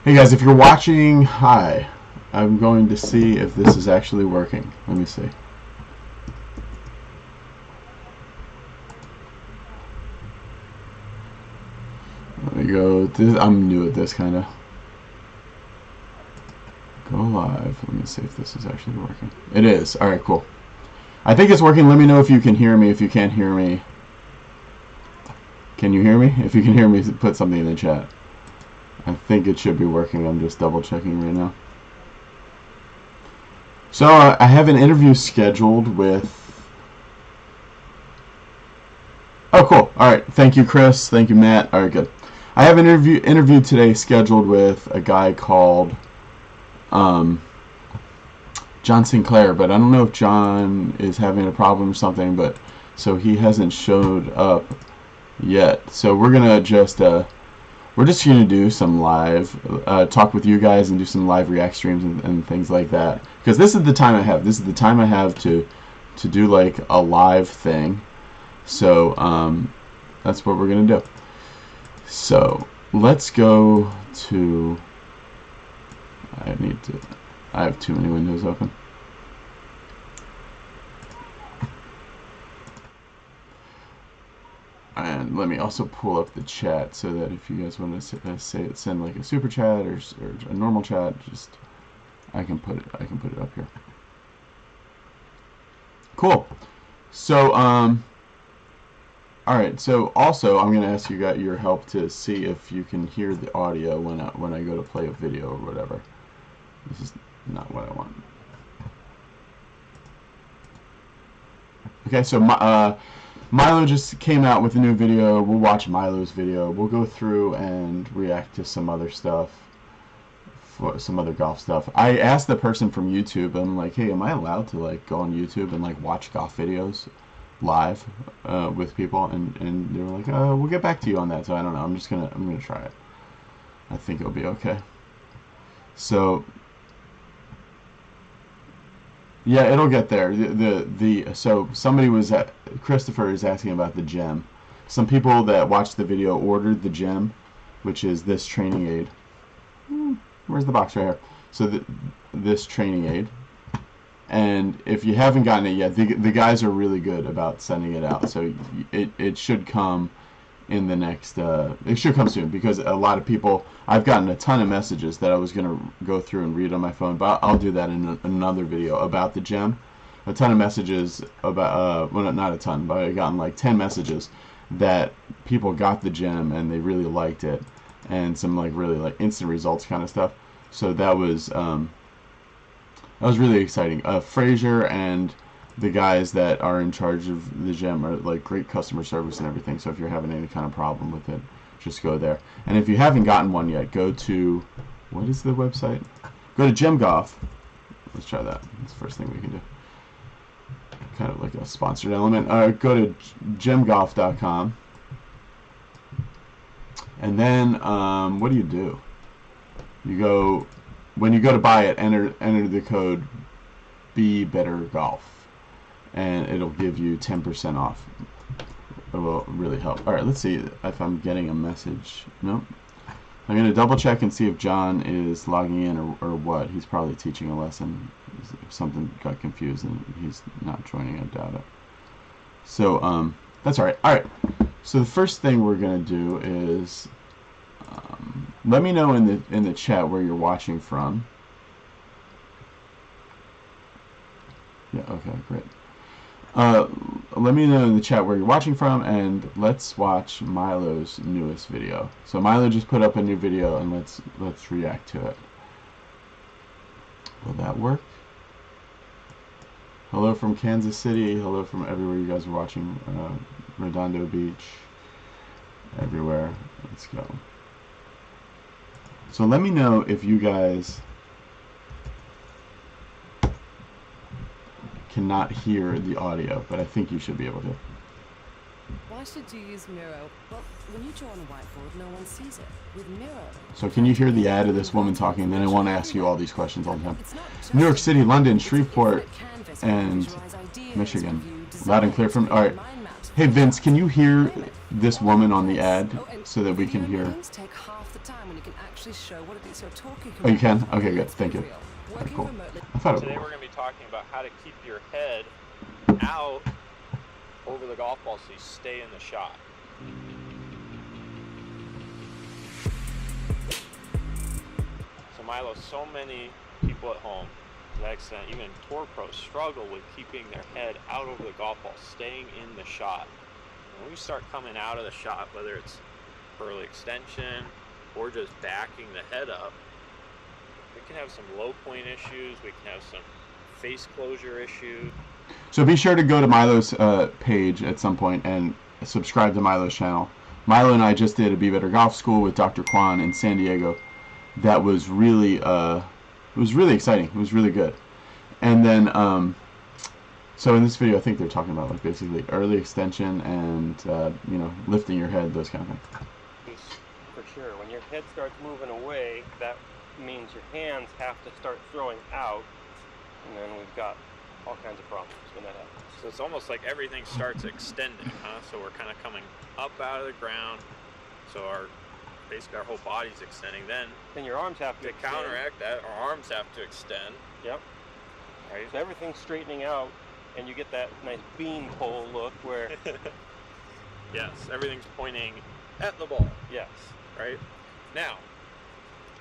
Hey guys, if you're watching, hi. I'm going to see if this is actually working. Let me see. Let me go. I'm new at this kind of. Go live. Let me see if this is actually working. It is. All right, cool. I think it's working. Let me know if you can hear me. If you can't hear me, can you hear me? If you can hear me, put something in the chat. I think it should be working. I'm just double checking right now. So I have an interview scheduled with. Oh, cool. All right. Thank you, Chris. Thank you, Matt. All right, good. I have an interview today scheduled with a guy called John Sinclair, but I don't know if John is having a problem or something. But so he hasn't showed up yet. So we're just gonna do some live talk with you guys and do some live react streams and things like that, because this is the time I have. This is the time I have to do like a live thing. So that's what we're gonna do. So let's go to. I have too many windows open. And let me also pull up the chat so that if you guys want to send like a super chat or a normal chat, just I can put it up here. Cool. So all right. So also I'm going to ask you guys your help to see if you can hear the audio when I go to play a video or whatever. This is not what I want. Okay. So Milo just came out with a new video. We'll watch Milo's video. We'll go through and react to some other stuff, some other golf stuff. I asked the person from YouTube, I'm like, hey, am I allowed to like go on YouTube and like watch golf videos live with people? And they were like, we'll get back to you on that. So I don't know. I'm gonna try it. I think it'll be okay. So yeah, it'll get there. So somebody Christopher is asking about the gem. Some people that watched the video ordered the gem, which is this training aid. Where's the box? Right here. So this training aid. And if you haven't gotten it yet, the guys are really good about sending it out. So it should come in the next. It should come soon, because a lot of people. I've gotten a ton of messages that I was going to go through and read on my phone, but I'll do that in another video about the gem. A ton of messages about, well, not a ton, but I've gotten like 10 messages that people got the gem and they really liked it, and some like really like instant results kind of stuff. So that was really exciting. Fraser and the guys that are in charge of the gem are like great customer service and everything. So if you're having any kind of problem with it, just go there. And if you haven't gotten one yet, go to, what is the website? Go to Gem Golf. Let's try that. That's the first thing we can do. Kind of like a sponsored element. Go to gemgolf.com. And then what do? You go, when you go to buy it, enter the code BeBetterGolf, and it'll give you 10% off. It will really help. All right, let's see if I'm getting a message. Nope. I'm going to double check and see if John is logging in or what. He's probably teaching a lesson. If something got confused and he's not joining, I doubt it. So that's all right. All right. So the first thing we're going to do is let me know in the chat where you're watching from. Yeah. Okay. Great. Let me know in the chat where you're watching from, and let's watch Milo's newest video. So Milo just put up a new video, and let's react to it. Will that work? Hello from Kansas City. Hello from everywhere you guys are watching. Redondo Beach. Everywhere. Let's go. So let me know if you guys cannot hear the audio, but I think you should be able to. Why should you use Miro? Well, when you draw on a whiteboard, no one sees it. With Miro. So can you hear the ad of this woman talking? Then I want to ask you all these questions all the time. New York City, London, Shreveport, and Michigan. Loud and clear from. All right. Hey Vince, can you hear this woman on the ad so that we can hear? Take half the time when you can actually show what it is you're talking about. Oh, you can? Okay, good. Let's be Thank you. real. Oh, Working cool. remotely. I thought it Today was. we're going to be talking about how to keep your head out over the golf ball so you stay in the shot. So Milo, so many people at home, to that extent, even tour pros, struggle with keeping their head out over the golf ball, staying in the shot. When we start coming out of the shot, whether it's early extension or just backing the head up, we can have some low point issues, we can have some face closure issues. So be sure to go to Milo's page at some point and subscribe to Milo's channel. Milo and I just did a Be Better Golf School with Dr. Kwan in San Diego. That was really, it was really exciting. It was really good. And then, so in this video, I think they're talking about like basically early extension and you know, lifting your head, those kind of things. For sure. When your head starts moving away, that means your hands have to start throwing out, and then we've got all kinds of problems when that happens. So it's almost like everything starts extending, huh? So we're kind of coming up out of the ground, so basically our whole body's extending. Then your arms have to extend. counteract that, our arms have to extend. Yep. Right. So everything's straightening out, and you get that nice bean pole look where, Yes, everything's pointing at the ball. yes. Right? Now,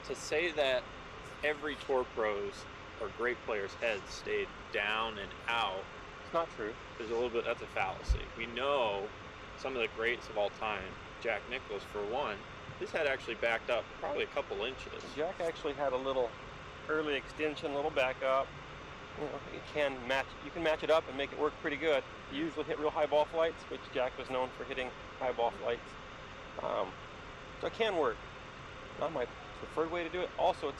to say that every tour pro's or great player's head stayed down and out It's not true. is a little bit, that's a fallacy. We know some of the greats of all time, Jack Nicklaus for one, his head actually backed up probably a couple inches. Jack actually had a little early extension, a little back up. You know, you can match it up and make it work pretty good. You usually hit real high ball flights, which Jack was known for hitting high ball flights. So it can work. Not my preferred way to do it. Also, it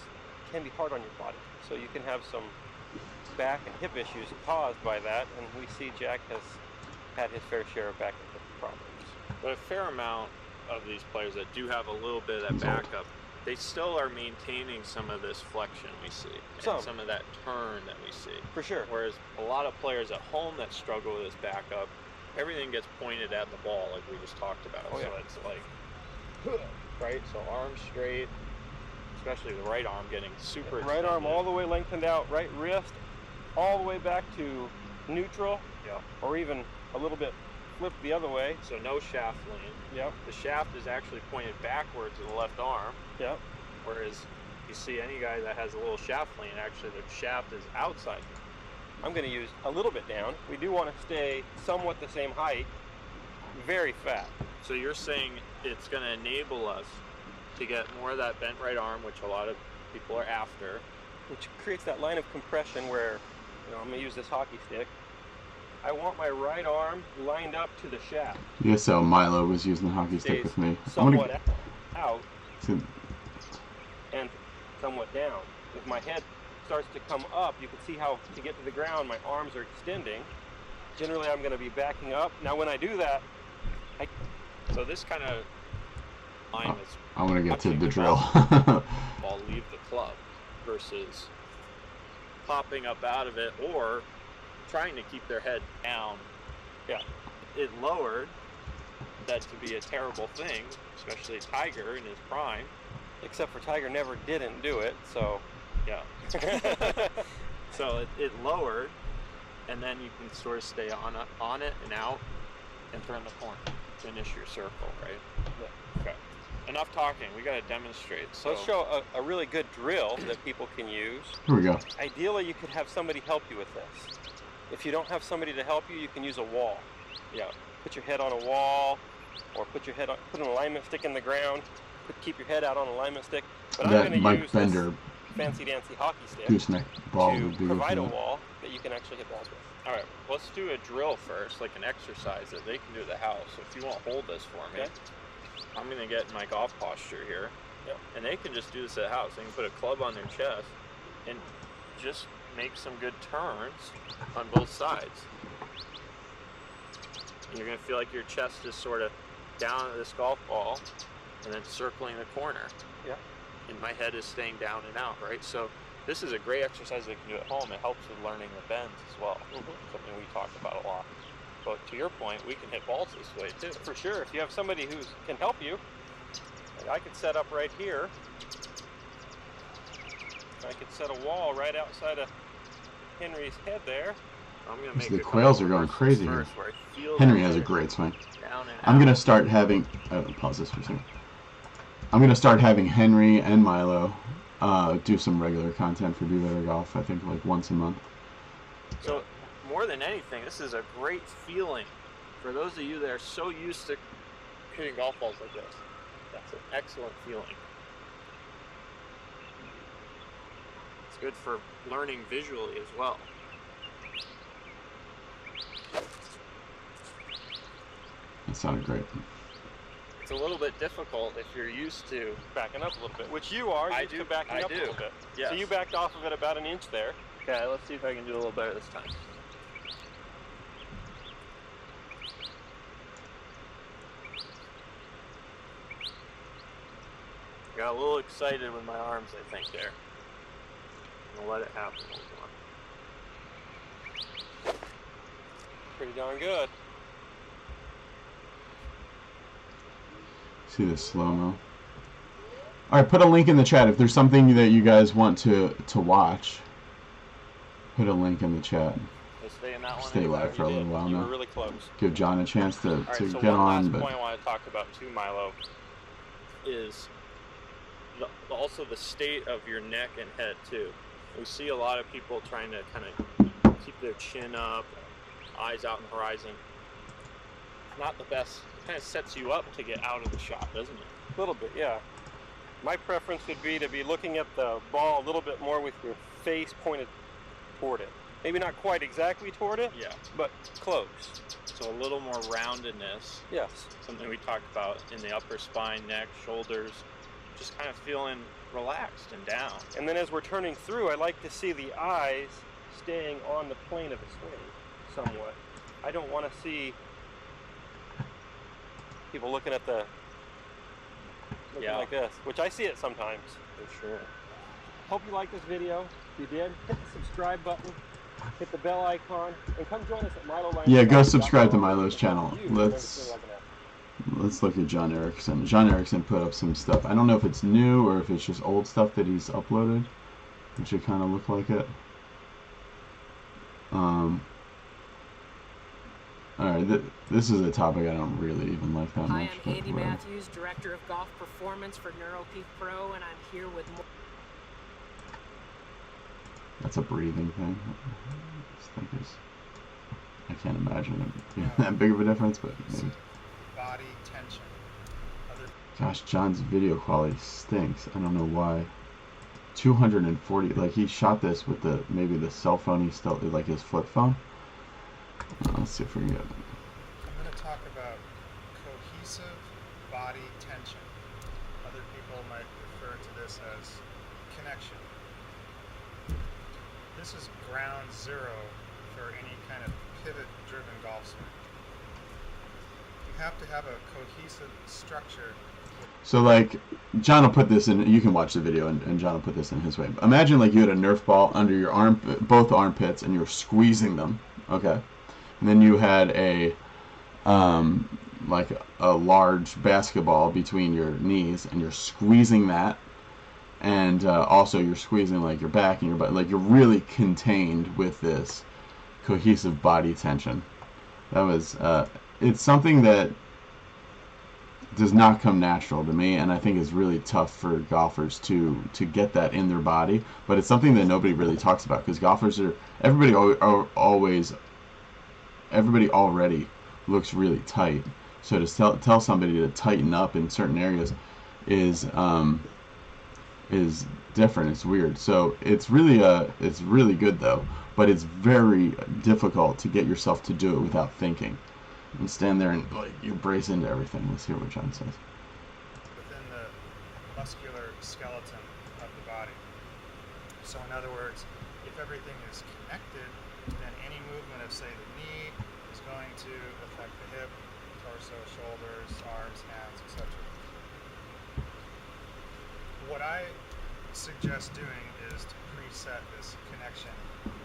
can be hard on your body. So you can have some back and hip issues caused by that, and we see Jack has had his fair share of back and hip problems. But a fair amount of these players that do have a little bit of that backup, they still are maintaining some of this flexion we see, and some of that turn that we see. For sure. Whereas a lot of players at home that struggle with this backup, everything gets pointed at the ball like we just talked about. Oh, yeah. So it's like, right? So arms straight, especially the right arm getting super Right arm all the way lengthened out, right wrist all the way back to neutral, Yeah. or even a little bit flipped the other way. So no shaft lean. Yep. The shaft is actually pointed backwards to the left arm. Yep. Whereas you see any guy that has a little shaft lean, actually the shaft is outside. I'm going to use a little bit down. We do want to stay somewhat the same height, very fat. So you're saying it's going to enable us to get more of that bent right arm, which a lot of people are after. Which creates that line of compression where, you know, I'm going to use this hockey stick. I want my right arm lined up to the shaft. Yes, so Milo was using the hockey stick Stays with me. somewhat out So, and somewhat down. If my head starts to come up, you can see how to get to the ground my arms are extending. Generally I'm going to be backing up. Now when I do that, So this kind of line is I want to get to watching the the drill. ball leave the club versus popping up out of it or trying to keep their head down. Yeah. It lowered. That to be a terrible thing, especially Tiger in his prime. except for Tiger never didn't do it, so Yeah. So it lowered, and then you can sort of stay on it and out and turn the corner. Finish your circle, right? Yeah. Okay. Enough talking. We got to demonstrate. So let's show a really good drill that people can use. Here we go. Ideally, you could have somebody help you with this. If you don't have somebody to help you, you can use a wall. Yeah. Put your head on a wall, or put an alignment stick in the ground. Keep your head out on an alignment stick. But I'm That going to Mike use Bender this fancy dancy hockey stick gooseneck ball to would be provide a good. wall that you can actually hit balls with. All right. Let's do a drill first, like an exercise that they can do at the house. So if you want to hold this for me, Okay. I'm going to get in my golf posture here. Yep. And they can just do this at the house. They can put a club on their chest and just make some good turns on both sides. And you're going to feel like your chest is sort of down at this golf ball and then circling the corner. Yeah. And my head is staying down and out, right? So this is a great exercise they can do at home. It helps with learning the bends as well. Something we talked about a lot. But to your point, we can hit balls this way too. For sure, if you have somebody who can help you, I could set up right here. I could set a wall right outside of Henry's head there. I'm gonna make The a couple quails are more going verses crazy here. first where I feel Henry that has a they're great swing. down and I'm out. gonna start having. Pause this for a second. I'm gonna start having Henry and Milo do some regular content for Do Better Golf. I think like once a month. So, more than anything, this is a great feeling for those of you that are so used to hitting golf balls like this. That's an excellent feeling. It's good for learning visually as well. That sounded great. It's a little bit difficult if you're used to. Backing up a little bit, which you are. I Used do. to backing I up do. a little bit. Yes. So you backed off of it about an inch there. Okay, let's see if I can do a little better this time. Got a little excited with my arms, I think, there. I'm gonna let it happen a little more. Pretty darn good. See the slow-mo. Alright, put a link in the chat if there's something that you guys want to watch. Put a link in the chat. Let's stay in that one. Stay live for a little while You now. were really close. Give John a chance to All right, so get one on, last but point I want to talk about too, Milo, is also the state of your neck and head too. We see a lot of people trying to kind of keep their chin up, eyes out in the horizon. Not the best. It kind of sets you up to get out of the shot, doesn't it? A little bit, yeah. My preference would be to be looking at the ball a little bit more with your face pointed toward it. Maybe not quite exactly toward it, Yeah. but close. So a little more roundedness. Yes. Something we talked about in the upper spine, neck, shoulders. Just kind of feeling relaxed and down. And then as we're turning through, I like to see the eyes staying on the plane of the swing somewhat. I don't want to see people looking at the like this, which I see it sometimes. For sure. Hope you liked this video. If you did, hit the subscribe button, hit the bell icon, and come join us at Milo Lines. yeah, go subscribe to Milo's channel. You Let's look at John Erickson. John Erickson put up some stuff. I don't know if it's new or if it's just old stuff that he's uploaded, which it kind of look like it. Alright, this is a topic I don't really even like that Hi, much. I'm but Andy whatever. Matthews, Director of Golf Performance for NeuroPeak Pro, and I'm here with more. That's a breathing thing. This thing is, I can't imagine it being that big of a difference, but maybe. Body tension. Gosh, John's video quality stinks. I don't know why. 240, like he shot this with maybe the cell phone he still, like his flip phone. Let's see if we can get it. I'm going to talk about cohesive body tension. Other people might refer to this as connection. This is ground zero for any kind of pivot-driven golf swing. You have to have a cohesive structure. So like, John will put this in, you can watch the video and John will put this in his way. Imagine like you had a Nerf ball under your both armpits and you're squeezing them, okay? And then you had like a large basketball between your knees and you're squeezing that. And also you're squeezing like your back and your butt, like you're really contained with this cohesive body tension. That was, it's something that does not come natural to me, and I think is really tough for golfers to get that in their body. But it's something that nobody really talks about because golfers everybody already looks really tight. So to tell somebody to tighten up in certain areas is different. It's weird. So it's really good though, but it's very difficult to get yourself to do it without thinking. And stand there and like you brace into everything. Let's hear what John says. Within the muscular skeleton of the body. So in other words, if everything is connected, then any movement of, say, the knee is going to affect the hip, torso, shoulders, arms, hands, etc. What I suggest doing is to preset this connection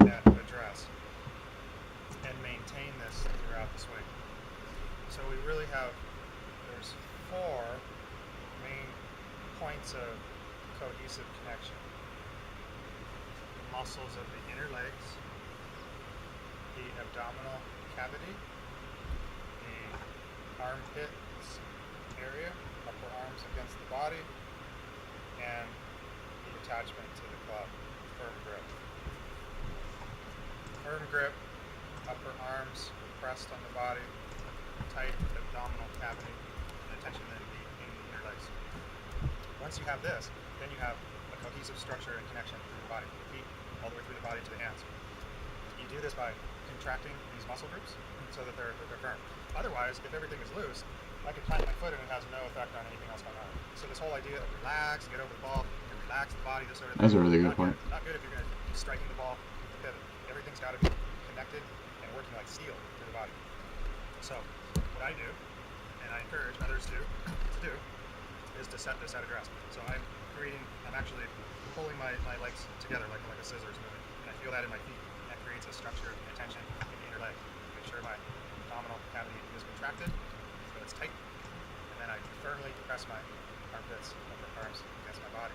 at address and maintain this throughout the swing. So we really have, there's 4 main points of cohesive connection. The muscles of the inner legs, the abdominal cavity, the armpits area, upper arms against the body, and the attachment to the club, firm grip. Firm grip, upper arms pressed on the body, tight abdominal cavity, and attention then in the inner legs. Once you have this, then you have a cohesive structure and connection through the body, from the feet all the way through the body to the hands. You do this by contracting these muscle groups so that they're firm. Otherwise, if everything is loose, I could plant my foot and it has no effect on anything else going on. So this whole idea of relax, get over the ball, and relax the body, this sort of thing. That's a really good point. Not good if you're going to be striking the ball with the pivot. Everything's got to be connected and working like steel to the body. So what I do, and I encourage others to do, is to set this at a rest. So I'm actually pulling my legs together like a scissors moving. And I feel that in my feet. That creates a structure and tension in the inner leg. Make sure my abdominal cavity is contracted, so it's tight. And then I firmly press my armpits, upper arms against my body.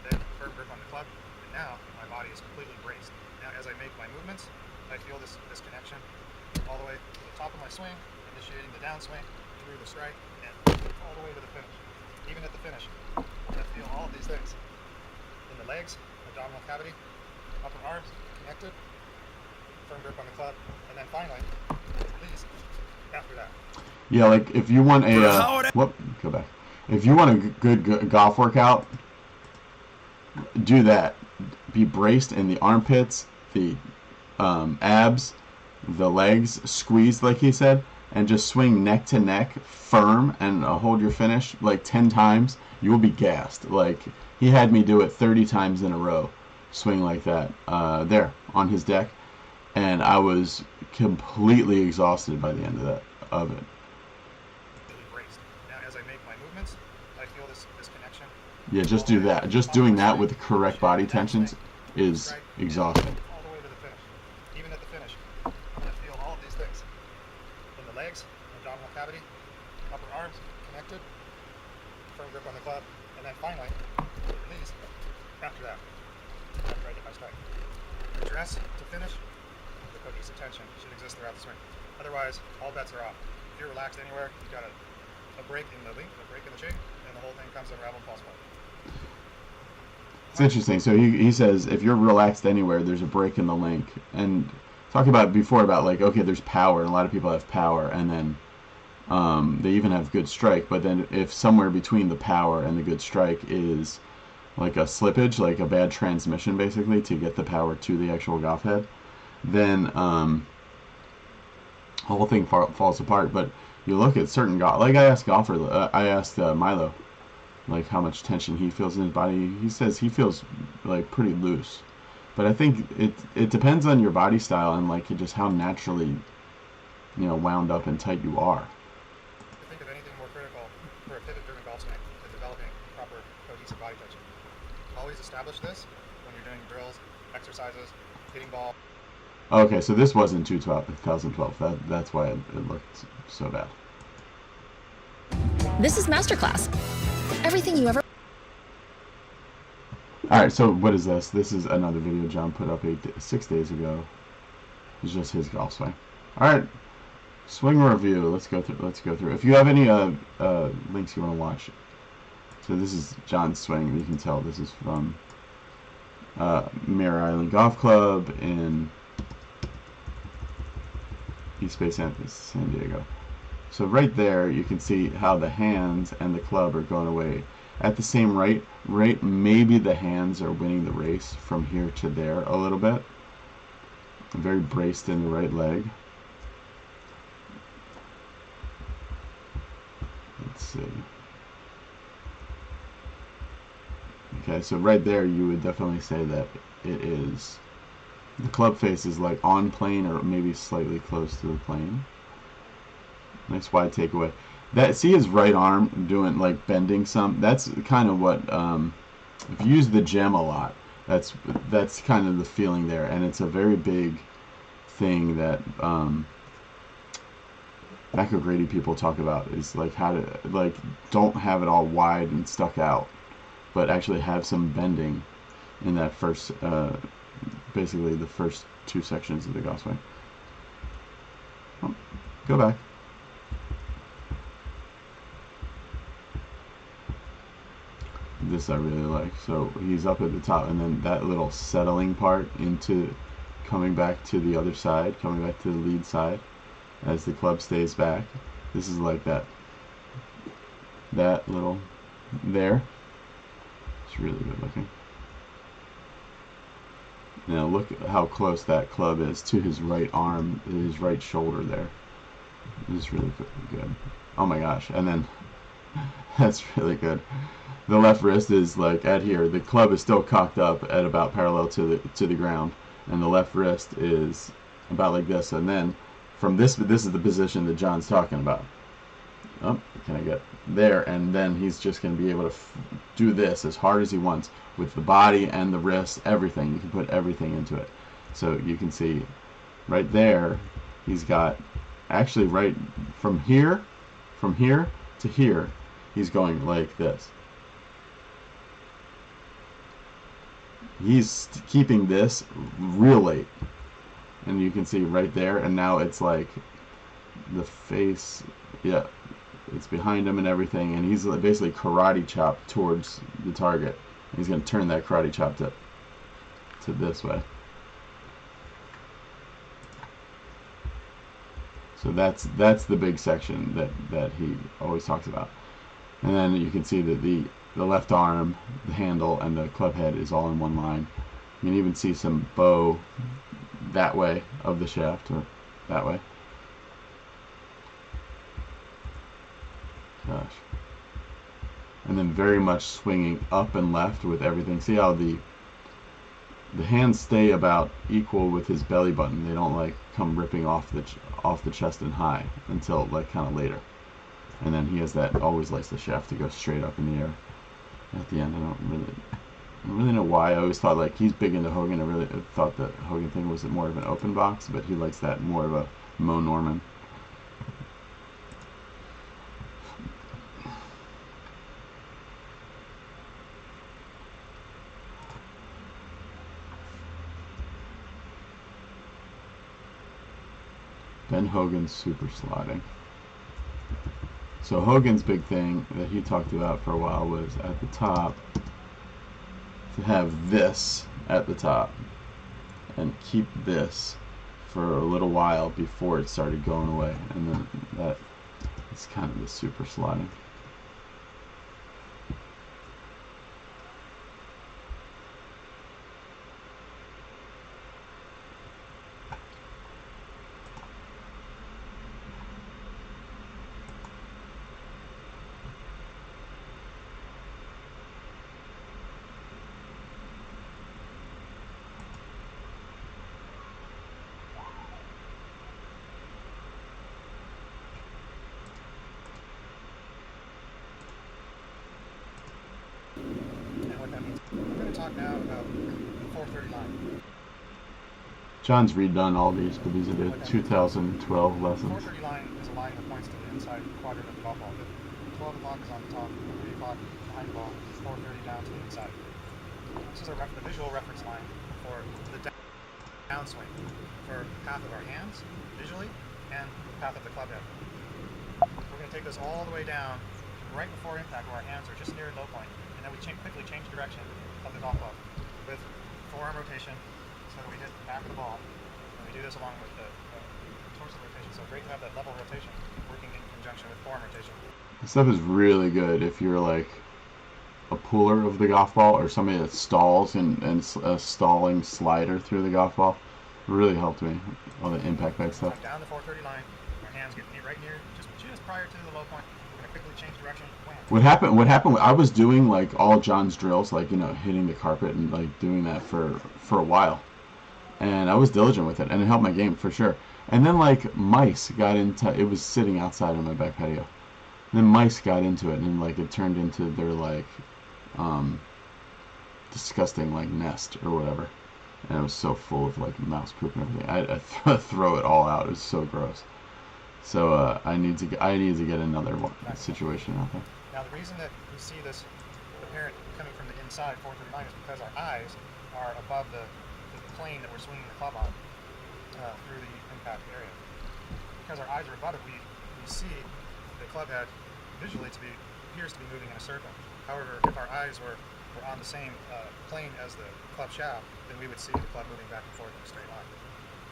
Then firm grip on the club, and now my body is completely braced. Now as I make my movements, I feel this connection all the way to the top of my swing, initiating the downswing through the strike, and all the way to the finish. Even at the finish, I feel all of these things. In the legs, abdominal cavity, upper arms connected, firm grip on the club, and then finally, release after that. Yeah, like if you want a go back. If you want a good golf workout, do that. Be braced in the armpits, the abs, the legs, squeezed like he said, and just swing neck to neck, firm, and hold your finish like 10 times. You will be gassed. Like he had me do it 30 times in a row, swing like that there on his deck, and I was completely exhausted by the end of it. Now, as I make my movements, I feel this connection. Yeah, just do that. Just doing that with the correct body tensions is exhausting. All the way to the finish. Even at the finish, I'm going to feel all of these things. In the legs, abdominal cavity, upper arms connected, firm grip on the club, and then finally, release after that. After I get my strike. Address to finish, the cohesive tension should exist throughout the swing. Otherwise, all bets are off. If you're relaxed anywhere, you've got a break in the link, a break in the chain, and the whole thing comes to unravel and falls apart. It's interesting. So he says if you're relaxed anywhere, there's a break in the link. And talking about before about like, okay, there's power, and a lot of people have power, and then they even have good strike. But then if somewhere between the power and the good strike is like a slippage, like a bad transmission basically to get the power to the actual golf head, then the whole thing falls apart. But you look at certain golf, like I asked Milo, like how much tension he feels in his body. He says he feels like pretty loose, but I think it depends on your body style and like just how naturally, wound up and tight you are. Think of anything more critical for a pivot-driven golf swing than developing proper cohesive body tension. Always establish this when you're doing drills, exercises, hitting ball. Okay, so this was in 2012. That's why it looked so bad. This is Masterclass. Everything you ever... Alright, so what is this? This is another video John put up 6 days ago. It's just his golf swing. Alright, swing review. Let's go through. If you have any links you want to watch. So this is John's swing. You can tell this is from Mirror Island Golf Club in East Bay, San Diego. So right there, you can see how the hands and the club are going away at the same rate. Maybe the hands are winning the race from here to there a little bit. Very braced in the right leg. Let's see. Okay, so right there, you would definitely say that it is. The club face is like on plane or maybe slightly close to the plane. Nice wide takeaway. See his right arm doing like bending some. That's kind of what if you use the gem a lot, that's kind of the feeling there, and it's a very big thing that Mac O'Grady people talk about is like how to like don't have it all wide and stuck out, but actually have some bending in that first, basically the first two sections of the golf swing. Oh, go back. This I really like. So he's up at the top, and then that little settling part into coming back to the other side, coming back to the lead side as the club stays back. This is like that little there. It's really good looking. Now look at how close that club is to his right arm, his right shoulder there. This is really good. Oh my gosh. And then that's really good. The left wrist is like at here. The club is still cocked up at about parallel to the ground, and the left wrist is about like this. And then from this is the position that John's talking about. Oh, can I get there? And then he's just going to be able to do this as hard as he wants with the body and the wrist, everything. You can put everything into it. So you can see right there, he's got actually right from here to here, he's going like this. He's keeping this real late, and you can see right there, and now it's like the face, yeah, it's behind him and everything, and he's basically karate chopped towards the target. He's going to turn that karate chop to this way. So that's the big section that he always talks about. And then you can see that the left arm, the handle, and the club head is all in one line. You can even see some bow that way of the shaft, or that way. Gosh. And then very much swinging up and left with everything. See how the hands stay about equal with his belly button. They don't like come ripping off the chest and high until like kind of later. And then he has that, always likes the shaft to go straight up in the air at the end. I don't really know why. I always thought like he's big into Hogan. I really thought that Hogan thing was more of an open box, but he likes that more of a Mo Norman. Then Hogan's super sliding. So Hogan's big thing that he talked about for a while was at the top to have this at the top and keep this for a little while before it started going away, and then that is kind of the super sliding. Talk now about the 430 line. John's redone all these, but these are the 2012 lessons. The 430 line is a line that points to the inside quadrant of the golf ball. The 12 o'clock is on the top, 3 o'clock behind the ball, 430 down to the inside. This is the visual reference line for the downswing, for path of our hands, visually, and path of the club head. We're going to take this all the way down, right before impact, where our hands are just near low point, and then we quickly change direction of the golf club with forearm rotation, so that we hit the back of the ball, and we do this along with the torso rotation. So great to have that level rotation working in conjunction with forearm rotation. This stuff is really good if you're like a puller of the golf ball, or somebody that stalls and a stalling slider through the golf ball. It really helped me, all the impact back stuff. Down the 430 line, our hands get right near, just prior to the low point. We're going to quickly change direction. What happened, I was doing like all John's drills, like, you know, hitting the carpet and like doing that for a while. And I was diligent with it, and it helped my game for sure. And then like mice got into it, was sitting outside on my back patio. And then mice got into it, and like it turned into their like disgusting like nest or whatever. And it was so full of like mouse poop and everything. I throw it all out. It was so gross. So I need to get another situation out there. Now the reason that we see this apparent coming from the inside 439 is because our eyes are above the plane that we're swinging the club on through the impact area. Because our eyes are above it, we see the club head visually appears to be moving in a circle. However, if our eyes were on the same plane as the club shaft, then we would see the club moving back and forth in a straight line.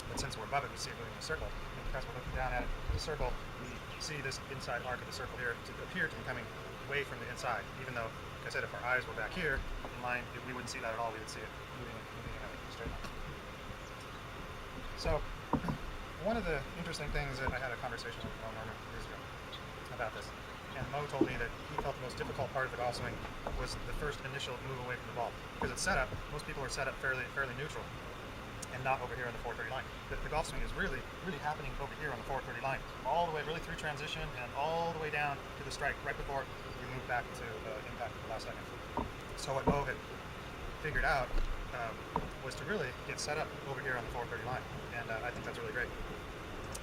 But since we're above it, we see it moving in a circle. And because we're looking down at it in a circle, we see this inside arc of the circle here to appear to be coming away from the inside. Even though, like I said, if our eyes were back here in line, we wouldn't see that at all. We would see it moving in a straight line. So, one of the interesting things that I had a conversation with Mo years ago about this, and Mo told me that he felt the most difficult part of the golf swing was the first initial move away from the ball. Because it's set up, most people are set up fairly neutral, and not over here on the 430 line. The golf swing is really happening over here on the 430 line, all the way really through transition and all the way down to the strike right before we move back to impact at the last second. So what Mo had figured out was to really get set up over here on the 430 line, and I think that's really great.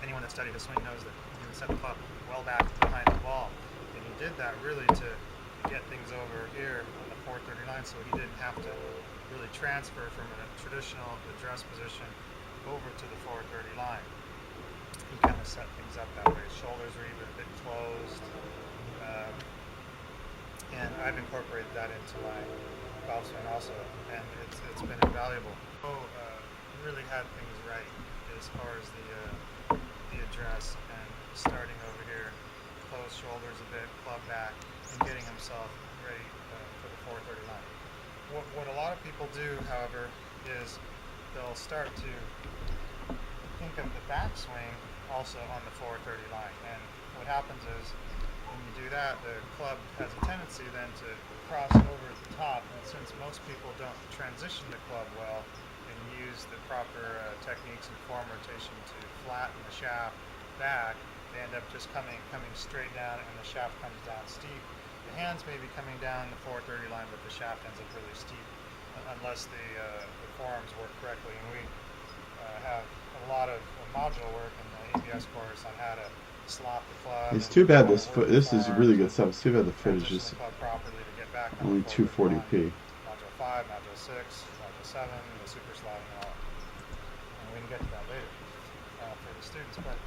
Anyone that studied the swing knows that you would set the club well back behind the ball, and he did that really to get things over here on the 430 line, so he didn't have to really transfer from a traditional address position over to the 430 line. He kind of set things up that way. His shoulders were even a bit closed, and I've incorporated that into my golf swing also, and it's been invaluable. Really had things right as far as the address, and starting over here, closed shoulders a bit, club back, and getting himself ready for the 430 line. What a lot of people do, however, is they'll start to think of the backswing also on the 430 line. And what happens is, when you do that, the club has a tendency then to cross over at the top. And since most people don't transition the club well and use the proper techniques and form rotation to flatten the shaft back, they end up just coming straight down, and the shaft comes down steep. The hands may be coming down the 430 line, but the shaft ends up really steep unless the forms work correctly. And we have a lot of module work in the ABS course on how to slot the club. It's too bad this is really good stuff. It's too bad the footage is only 240p. Module 5, Module 6, Module 7, the super slotting and all. And we can get to that later for the students. But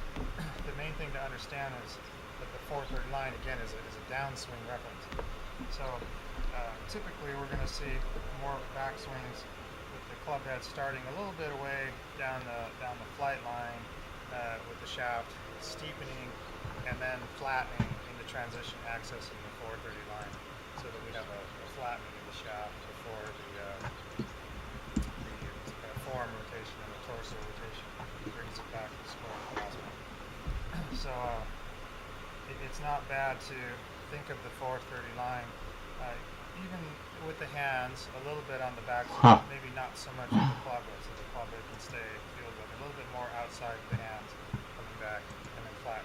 the main thing to understand is that the 430 line, again, is a downswing reference. So typically we're going to see more backswings with the club head starting a little bit away down the flight line with the shaft steepening and then flattening in the transition accessing the 430 line, so that we have a flattening of the shaft before the form rotation and the torso rotation brings it back to square in the last one. So it's not bad to think of the 430 line, even with the hands, a little bit on the back, maybe not so much with the club head, so the club head can stay, feels like a little bit more outside the hands, coming back, and then flat.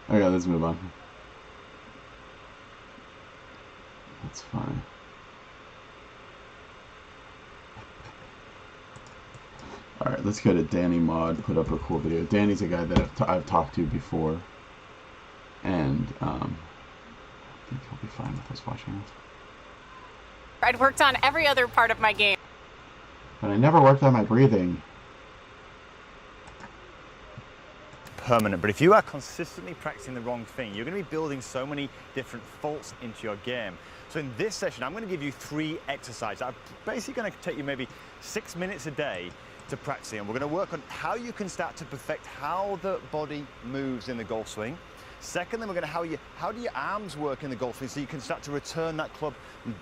Okay, let's move on. That's fine. Alright, let's go to Danny Maude, put up a cool video. Danny's a guy that I've talked to before, and I think he'll be fine with us watching this. I'd worked on every other part of my game. But I never worked on my breathing. Permanent, but if you are consistently practicing the wrong thing, you're going to be building so many different faults into your game. So in this session, I'm going to give you 3 exercises. I'm basically going to take you maybe 6 minutes a day to practice, and we're going to work on how you can start to perfect how the body moves in the golf swing. Secondly, we're going to how do your arms work in the golf swing, so you can start to return that club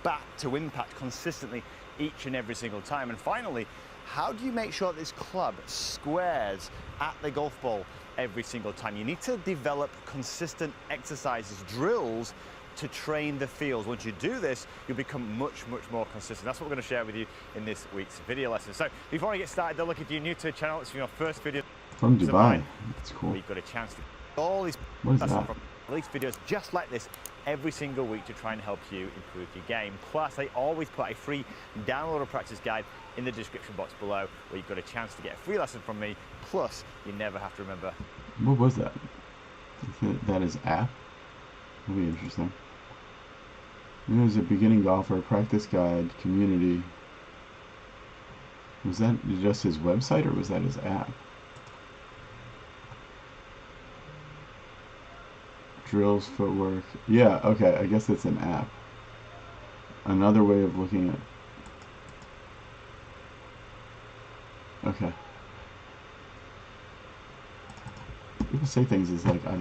back to impact consistently each and every single time. And finally, how do you make sure that this club squares at the golf ball every single time? You need to develop consistent exercises, drills, to train the feels. Once you do this, you'll become much more consistent. That's what we're going to share with you in this week's video lesson. So before I get started, though, look, if you're new to the channel, it's your first video from Dubai. That's cool. We've got a chance to all these release videos just like this every single week to try and help you improve your game. Plus, I always put a free download or practice guide in the description box below, where you've got a chance to get a free lesson from me. Plus, you never have to remember. What was that? That is app. That'll be interesting. There's a beginning golfer practice guide community. Was that just his website or was that his app? Drills, footwork. Yeah, okay, I guess it's an app. Another way of looking at... Okay. People say things is like, I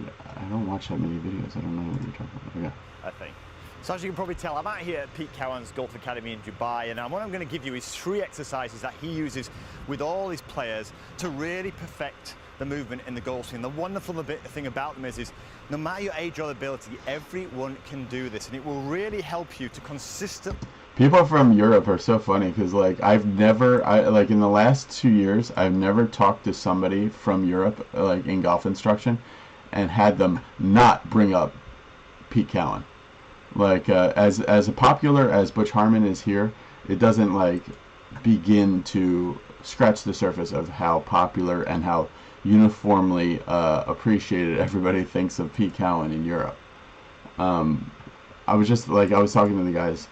don't watch that many videos. I don't know what you're talking about. Okay. I think. So as you can probably tell, I'm out here at Pete Cowan's Golf Academy in Dubai, and what I'm going to give you is 3 exercises that he uses with all his players to really perfect the movement in the golf swing. The wonderful thing about them is no matter your age or ability, everyone can do this, and it will really help you to consistently... People from Europe are so funny because, like, like in the last 2 years, I've never talked to somebody from Europe, like in golf instruction, and had them not bring up Pete Cowan. Like, as popular as Butch Harmon is here, it doesn't, like, begin to scratch the surface of how popular and how uniformly appreciated everybody thinks of Pete Cowan in Europe. I was talking to the guys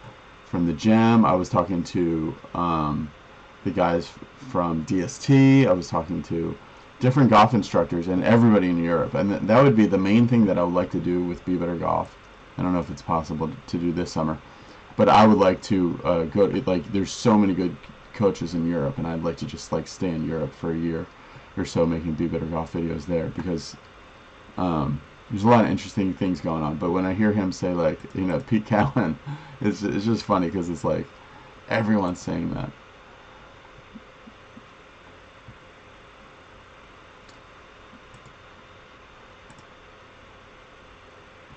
from the gym. I was talking to the guys from DST. I was talking to different golf instructors and everybody in Europe. And that would be the main thing that I would like to do with Be Better Golf. I don't know if it's possible to do this summer, but I would like to go. Like, there's so many good coaches in Europe, and I'd like to just like stay in Europe for a year or so making Be Better Golf videos there because there's a lot of interesting things going on. But when I hear him say, like, you know, Pete Cowan, it's just funny because it's like everyone's saying that.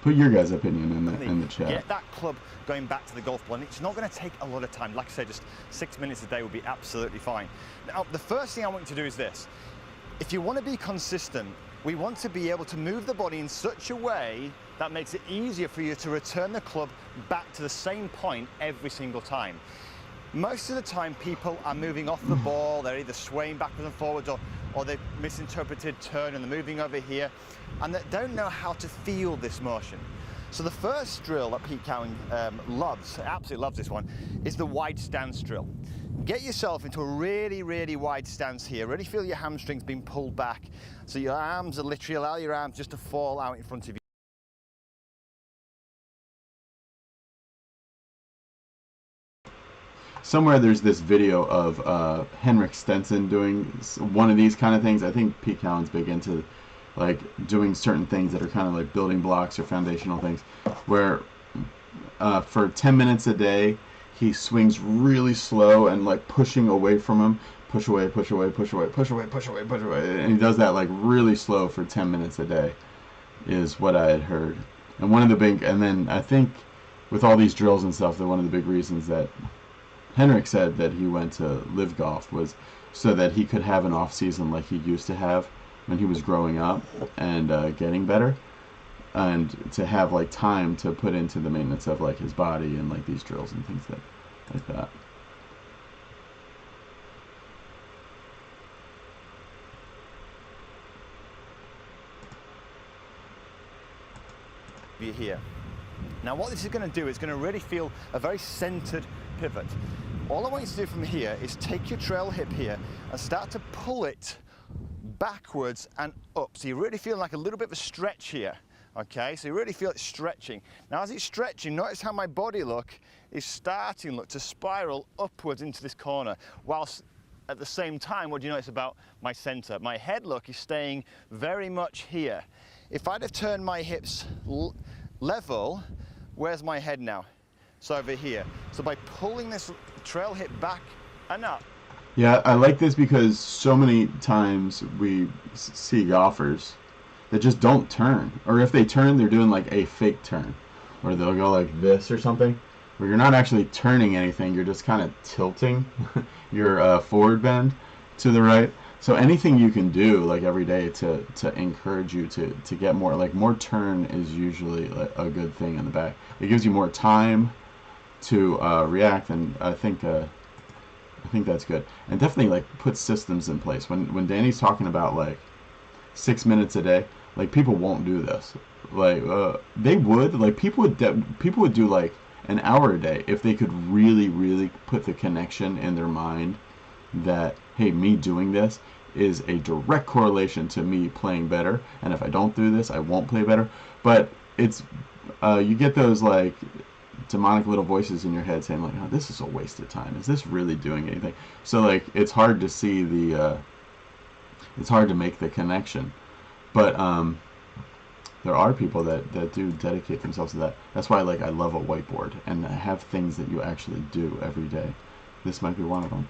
Put your guys' opinion in the chat. Get that club going back to the golf ball, and it's not going to take a lot of time. Like I said, just 6 minutes a day will be absolutely fine. Now, the first thing I want you to do is this. If you want to be consistent, we want to be able to move the body in such a way that makes it easier for you to return the club back to the same point every single time. Most of the time, people are moving off the ball. They're either swaying backwards and forwards, or they've misinterpreted turn and they're moving over here, and they don't know how to feel this motion. So the first drill that Pete Cowan absolutely loves this one, is the wide stance drill. Get yourself into a really, really wide stance here. Really feel your hamstrings being pulled back. So your arms are literally, allow your arms just to fall out in front of you. Somewhere there's this video of Henrik Stenson doing one of these kind of things. I think Pete Cowan's big into like doing certain things that are kind of like building blocks or foundational things, where for 10 minutes a day he swings really slow and like pushing away from him, push away, push away, push away, push away, push away, push away, and he does that like really slow for 10 minutes a day, is what I had heard. And one of the big, and then I think with all these drills and stuff, that one of the big reasons that Henrik said that he went to Live Golf was so that he could have an off season like he used to have when he was growing up and getting better, and to have like time to put into the maintenance of like his body and like these drills and things like that. Here. Now what this is going to do is going to really feel a very centered pivot. All I want you to do from here is take your trail hip here and start to pull it backwards and up. So you really feel like a little bit of a stretch here. Okay, so you really feel it stretching. Now as it's stretching, notice how my body is starting to spiral upwards into this corner, whilst at the same time, what do you notice about my center? My head is staying very much here. If I'd have turned my hips level, where's my head now? So over here. So by pulling this trail hip back and up. Yeah, I like this because so many times we see golfers that just don't turn. Or if they turn, they're doing like a fake turn. Or they'll go like this or something, where you're not actually turning anything, you're just kind of tilting your forward bend to the right. So anything you can do like every day to encourage you to get more, like more turn is usually like a good thing in the back. It gives you more time to react, and I think that's good. And definitely like put systems in place. When Danny's talking about like 6 minutes a day, Like, people won't do this. Like, they would. Like, people would do like an hour a day if they could really put the connection in their mind that, hey, me doing this is a direct correlation to me playing better, and if I don't do this, I won't play better. But it's you get those like demonic little voices in your head saying like, oh, this is a waste of time. Is this really doing anything? So like, it's hard to see the it's hard to make the connection. But there are people that do dedicate themselves to that. That's why, like, I love a whiteboard and have things that you actually do every day. This might be one of them.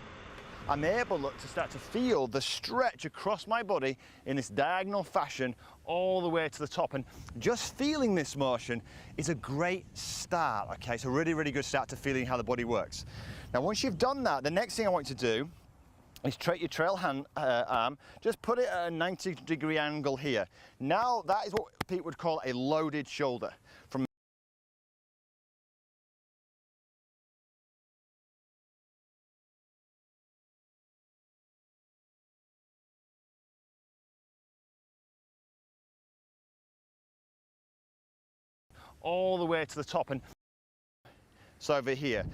I'm able, look, to start to feel the stretch across my body in this diagonal fashion all the way to the top. And just feeling this motion is a great start, okay? It's a really good start to feeling how the body works. Now, once you've done that, the next thing I want you to do is take your trail arm, just put it at a 90-degree angle here. Now, that is what Pete would call a loaded shoulder. From all the way to the top, and so over here,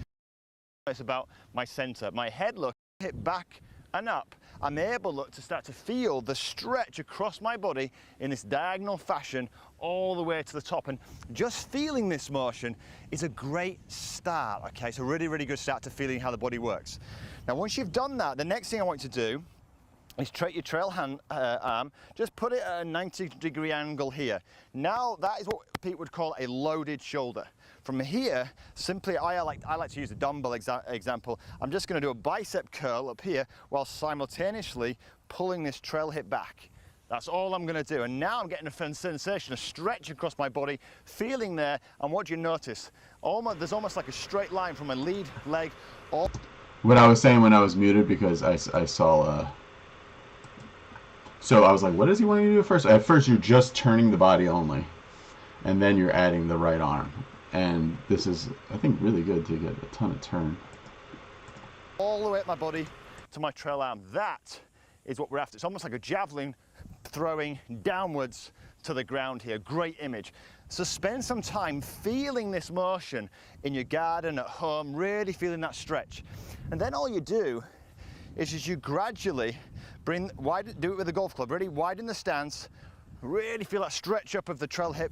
it's about my center. My head, look, hit back and up. I'm able, look, to start to feel the stretch across my body in this diagonal fashion all the way to the top. And just feeling this motion is a great start, okay? It's a really good start to feeling how the body works. Now, once you've done that, the next thing I want you to do is take your trail arm, just put it at a 90-degree angle here. Now, that is what Pete would call a loaded shoulder. From here, simply, I like to use a dumbbell example. I'm just going to do a bicep curl up here while simultaneously pulling this trail hip back. That's all I'm going to do. And now I'm getting a sensation, a stretch across my body, feeling there. And what do you notice? There's almost like a straight line from my lead leg. What I was saying when I was muted, because I saw... So I was like, what does he want you to do first? At first, you're just turning the body only, and then you're adding the right arm. And this is, I think, really good to get a ton of turn. All the way up my body to my trail arm. That is what we're after. It's almost like a javelin throwing downwards to the ground here. Great image. So spend some time feeling this motion in your garden, at home, really feeling that stretch. And then all you do is as you gradually do it with a golf club. Ready? Widen the stance. Really feel that stretch up of the trail hip.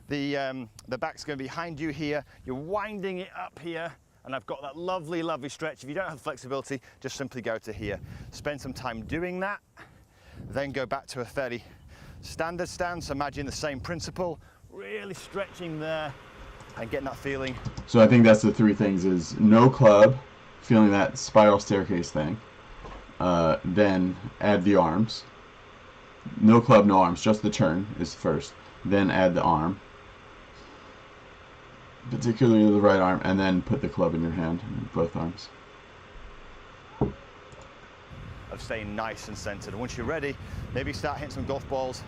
The back's going to be behind you here. You're winding it up here, and I've got that lovely stretch. If you don't have flexibility, just simply go to here. Spend some time doing that, then go back to a fairly standard stance. Imagine the same principle, really stretching there and getting that feeling. So I think that's the three things: is no club, feeling that spiral staircase thing, then add the arms. No club, no arms, just the turn is first, then add the arm, particularly the right arm, and then put the club in your hand, both arms. Of staying nice and centered. Once you're ready, maybe start hitting some golf balls,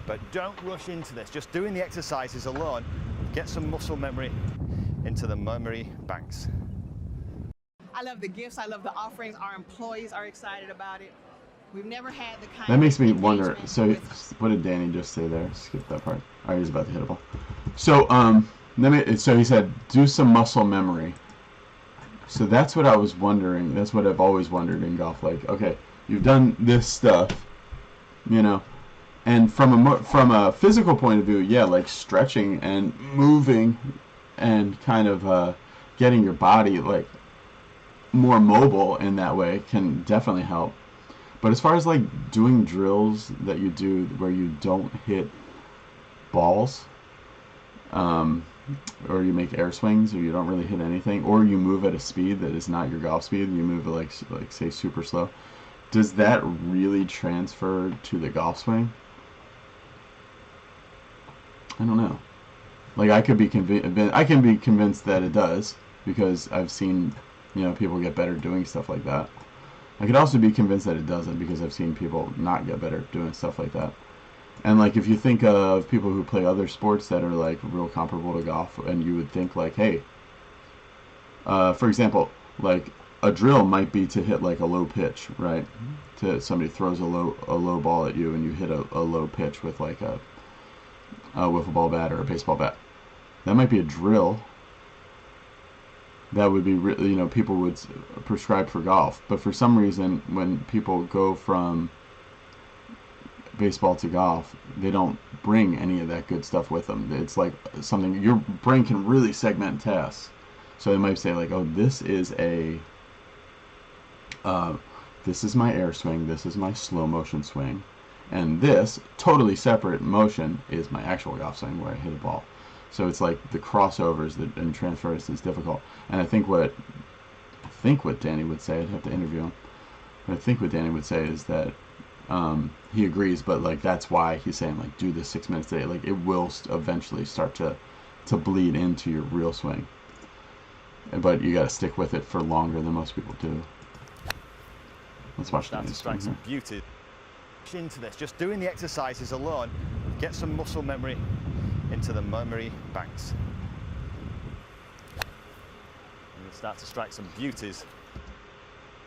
but don't rush into this. Just doing the exercises alone, get some muscle memory into the memory banks. I love the gifts, I love the offerings. Our employees are excited about it. We've never had the kind that makes me wonder. So what did Danny just say there? Skip that part. All right, he's about to hit a ball. So so he said do some muscle memory. So that's what I was wondering. That's what I've always wondered in golf. Like, okay, you've done this stuff, you know, and from a physical point of view, yeah, like stretching and moving and kind of getting your body like more mobile in that way can definitely help. But as far as like doing drills that you do where you don't hit balls, or you make air swings, or you don't really hit anything, or you move at a speed that is not your golf speed, you move like say super slow, does that really transfer to the golf swing? I don't know. Like I can be convinced that it does, because I've seen, you know, people get better doing stuff like that. I could also be convinced that it doesn't, because I've seen people not get better doing stuff like that. And like if you think of people who play other sports that are like real comparable to golf, and you would think like, hey, for example, like a drill might be to hit like a low pitch, right? To somebody throws a low ball at you and you hit a low pitch with like a wiffle ball bat or a baseball bat. That might be a drill. That would be, you know, people would prescribe for golf. But for some reason, when people go from baseball to golf, they don't bring any of that good stuff with them. It's like something, your brain can really segment tasks. So they might say like, oh, this is my air swing, this is my slow motion swing, and this totally separate motion is my actual golf swing where I hit a ball. So it's like the crossovers and transfers is difficult. And I think what Danny would say, I'd have to interview him, but I think what Danny would say is that he agrees, but like that's why he's saying like do this 6 minutes a day. Like it will eventually start to bleed into your real swing, but you got to stick with it for longer than most people do. Let's watch that. To strike some beauty into this. Just doing the exercises alone, get some muscle memory into the memory banks. And you'll start to strike some beauties.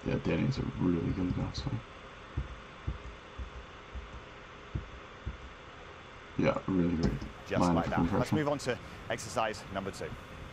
Yeah, Danny's a really good golf swing. Yeah, really great. Just like that. Let's move on to exercise number 2.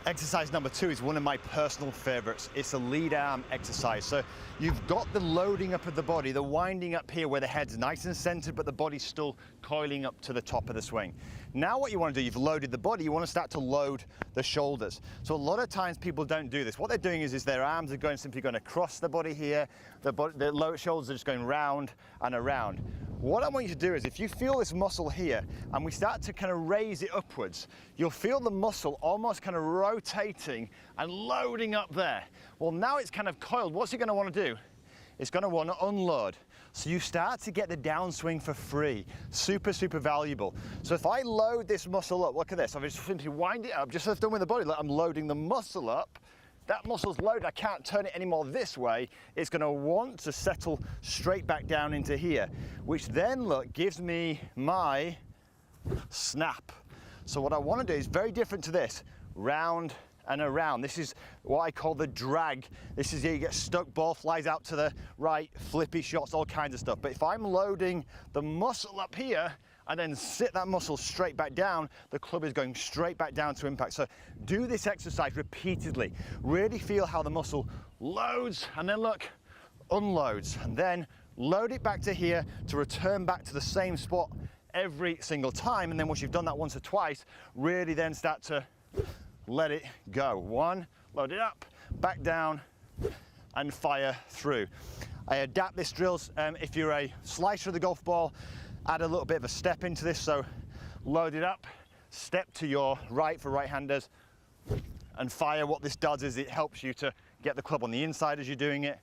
Exercise number 2 is one of my personal favorites. It's a lead arm exercise. So you've got the loading up of the body, the winding up here where the head's nice and centered, but the body's still coiling up to the top of the swing. Now what you want to do, you've loaded the body, you want to start to load the shoulders. So a lot of times people don't do this. What they're doing is their arms are simply going across the body here, the lower shoulders are just going round and around. What I want you to do is if you feel this muscle here and we start to kind of raise it upwards, you'll feel the muscle almost kind of rotating and loading up there. Well, now it's kind of coiled. What's it going to want to do? It's going to want to unload. So you start to get the downswing for free. Super, super valuable. So if I load this muscle up, look at this. I've just simply wind it up, just as I've done with the body. I'm loading the muscle up. That muscle's loaded, I can't turn it anymore this way. It's going to want to settle straight back down into here, which then, look, gives me my snap. So what I want to do is very different to this, round and around. This is what I call the drag. This is here you get stuck, ball flies out to the right, flippy shots, all kinds of stuff. But if I'm loading the muscle up here, and then sit that muscle straight back down, the club is going straight back down to impact. So do this exercise repeatedly. Really feel how the muscle loads and then look, unloads, and then load it back to here to return back to the same spot every single time. And then once you've done that once or twice, really then start to let it go. 1, load it up, back down, and fire through. I adapt this drills if you're a slicer of the golf ball, add a little bit of a step into this, so load it up, step to your right for right-handers, and fire. What this does is it helps you to get the club on the inside as you're doing it,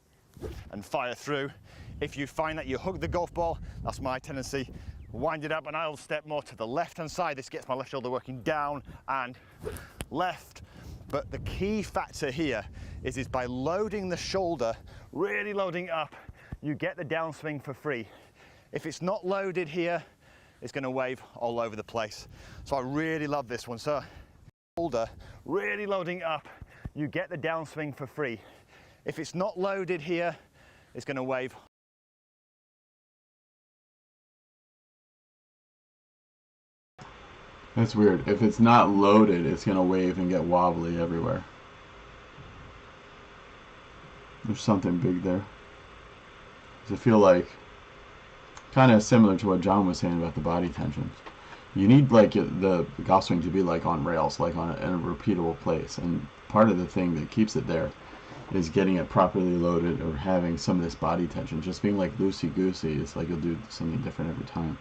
and fire through. If you find that you hook the golf ball, that's my tendency, wind it up and I'll step more to the left-hand side. This gets my left shoulder working down and left. But the key factor here is by loading the shoulder, really loading it up, you get the downswing for free. If it's not loaded here, it's going to wave all over the place. So I really love this one. So shoulder, really loading it up, you get the downswing for free. If it's not loaded here, it's going to wave. That's weird. If it's not loaded, it's going to wave and get wobbly everywhere. There's something big there. I feel like kind of similar to what John was saying about the body tensions. You need like the golf swing to be like on rails, like in a repeatable place. And part of the thing that keeps it there is getting it properly loaded or having some of this body tension. Just being like loosey-goosey, it's like you'll do something different every time.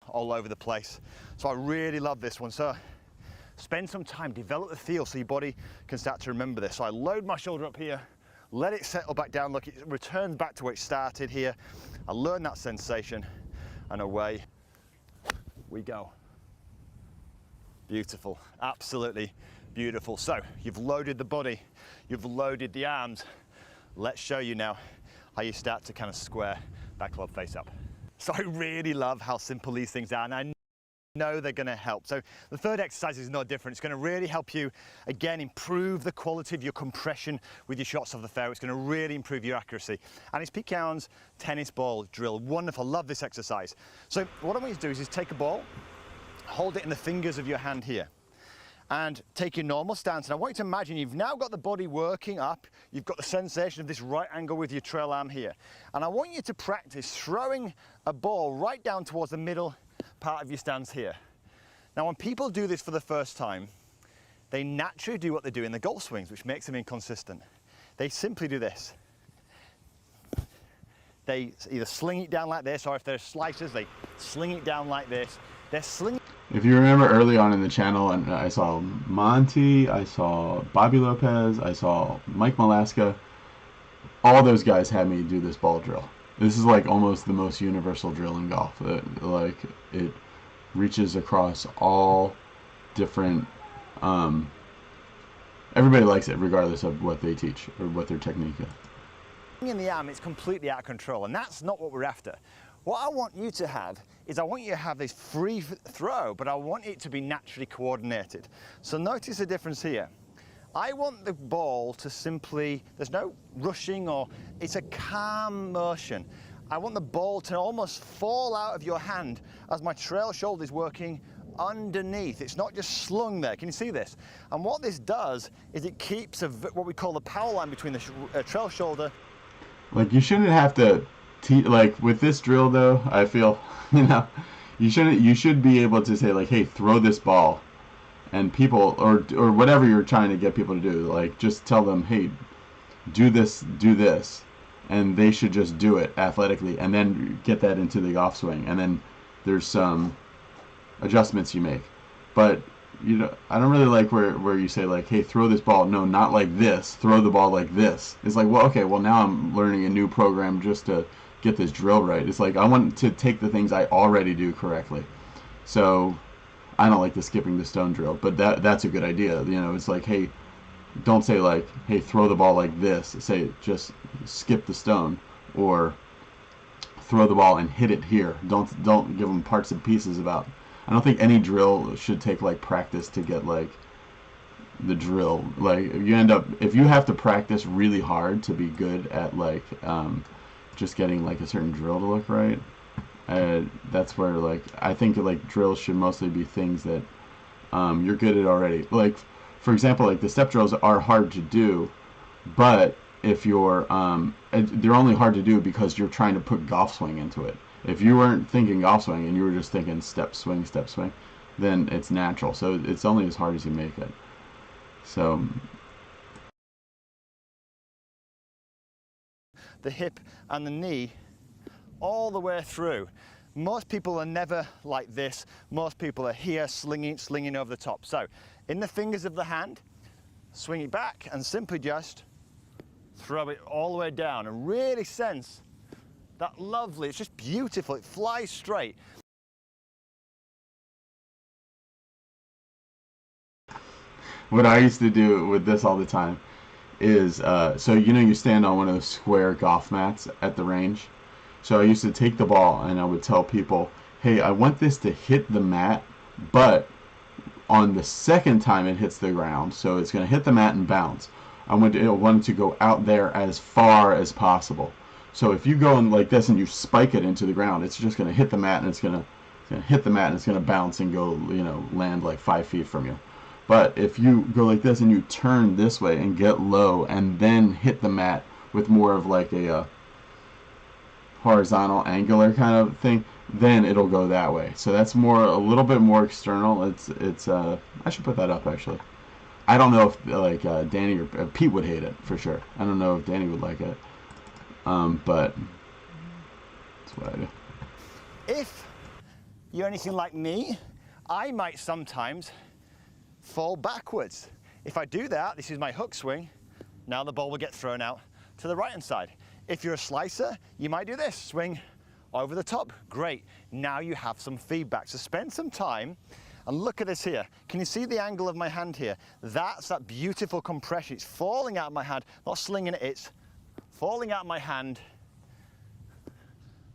All over the place. So I really love this one. So spend some time, develop the feel so your body can start to remember this. So I load my shoulder up here, let it settle back down. Look, it returns back to where it started here. I learn that sensation and away we go. Beautiful, absolutely beautiful. So you've loaded the body, you've loaded the arms. Let's show you now how you start to kind of square that club face up. So I really love how simple these things are, and I know they're going to help. So the third exercise is no different. It's going to really help you, again, improve the quality of your compression with your shots off the fairway. It's going to really improve your accuracy. And it's Pete Cowan's tennis ball drill. Wonderful, love this exercise. So what I want you to do is take a ball, hold it in the fingers of your hand here, and take your normal stance. And I want you to imagine you've now got the body working up. You've got the sensation of this right angle with your trail arm here. And I want you to practice throwing a ball right down towards the middle part of your stance here. Now when people do this for the first time, they naturally do what they do in the golf swings, which makes them inconsistent. They simply do this. They either sling it down like this, or if they're slicers, they sling it down like this. They're slinging. If you remember early on in the channel, and I saw Monty, I saw Bobby Lopez, I saw Mike Malaska, all those guys had me do this ball drill. This is like almost the most universal drill in golf. Like it reaches across all different, everybody likes it regardless of what they teach or what their technique is. In the arm, it's completely out of control, and that's not what we're after. What I want you to have is I want you to have this free throw, but I want it to be naturally coordinated. So notice the difference here. I want the ball to simply, there's no rushing, or it's a calm motion. I want the ball to almost fall out of your hand as my trail shoulder is working underneath. It's not just slung there. Can you see this? And what this does is it keeps what we call the power line between the trail shoulder. Like you shouldn't have to like with this drill though, I feel, you know, you should be able to say like, hey, throw this ball. And people, or whatever you're trying to get people to do, like just tell them, hey, do this, and they should just do it athletically, and then get that into the golf swing, and then there's some adjustments you make. But you know, I don't really like where you say like, hey, throw this ball. No, not like this. Throw the ball like this. It's like, well, okay, well now I'm learning a new program just to get this drill right. It's like I want to take the things I already do correctly. So I don't like the skipping the stone drill, but that's a good idea. You know, it's like, hey, don't say like, hey, throw the ball like this. Say just skip the stone, or throw the ball and hit it here. Don't give them parts and pieces about. I don't think any drill should take like practice to get like the drill. Like you end up, if you have to practice really hard to be good at like just getting like a certain drill to look right. That's where like I think like drills should mostly be things that you're good at already. Like for example, like the step drills are hard to do, but if you're they're only hard to do because you're trying to put golf swing into it. If you weren't thinking golf swing and you were just thinking step swing, then it's natural. So it's only as hard as you make it. So the hip and the knee all the way through. Most people are never like this. Most people are here slinging over the top. So in the fingers of the hand, swing it back and simply just throw it all the way down and really sense that lovely, it's just beautiful, it flies straight. What I used to do with this all the time is, so you know you stand on one of those square golf mats at the range. So I used to take the ball and I would tell people, hey, I want this to hit the mat, but on the second time it hits the ground, so it's going to hit the mat and bounce. I want it to go out there as far as possible. So if you go in like this and you spike it into the ground, it's just going to hit the mat and it's going to hit the mat and it's going to bounce and go, you know, land like 5 feet from you. But if you go like this and you turn this way and get low and then hit the mat with more of like a horizontal angular kind of thing, then it'll go that way. So that's a little bit more external. It's I should put that up actually. I don't know if like Danny or Pete would hate it for sure. I don't know if Danny would like it. But that's what I do. If you're anything like me, I might sometimes fall backwards. If I do that, this is my hook swing, now the ball will get thrown out to the right hand side. If you're a slicer, you might do this, swing over the top. Great, now you have some feedback. So spend some time and look at this here. Can you see the angle of my hand here? That's that beautiful compression. It's falling out of my hand, not slinging it, it's falling out of my hand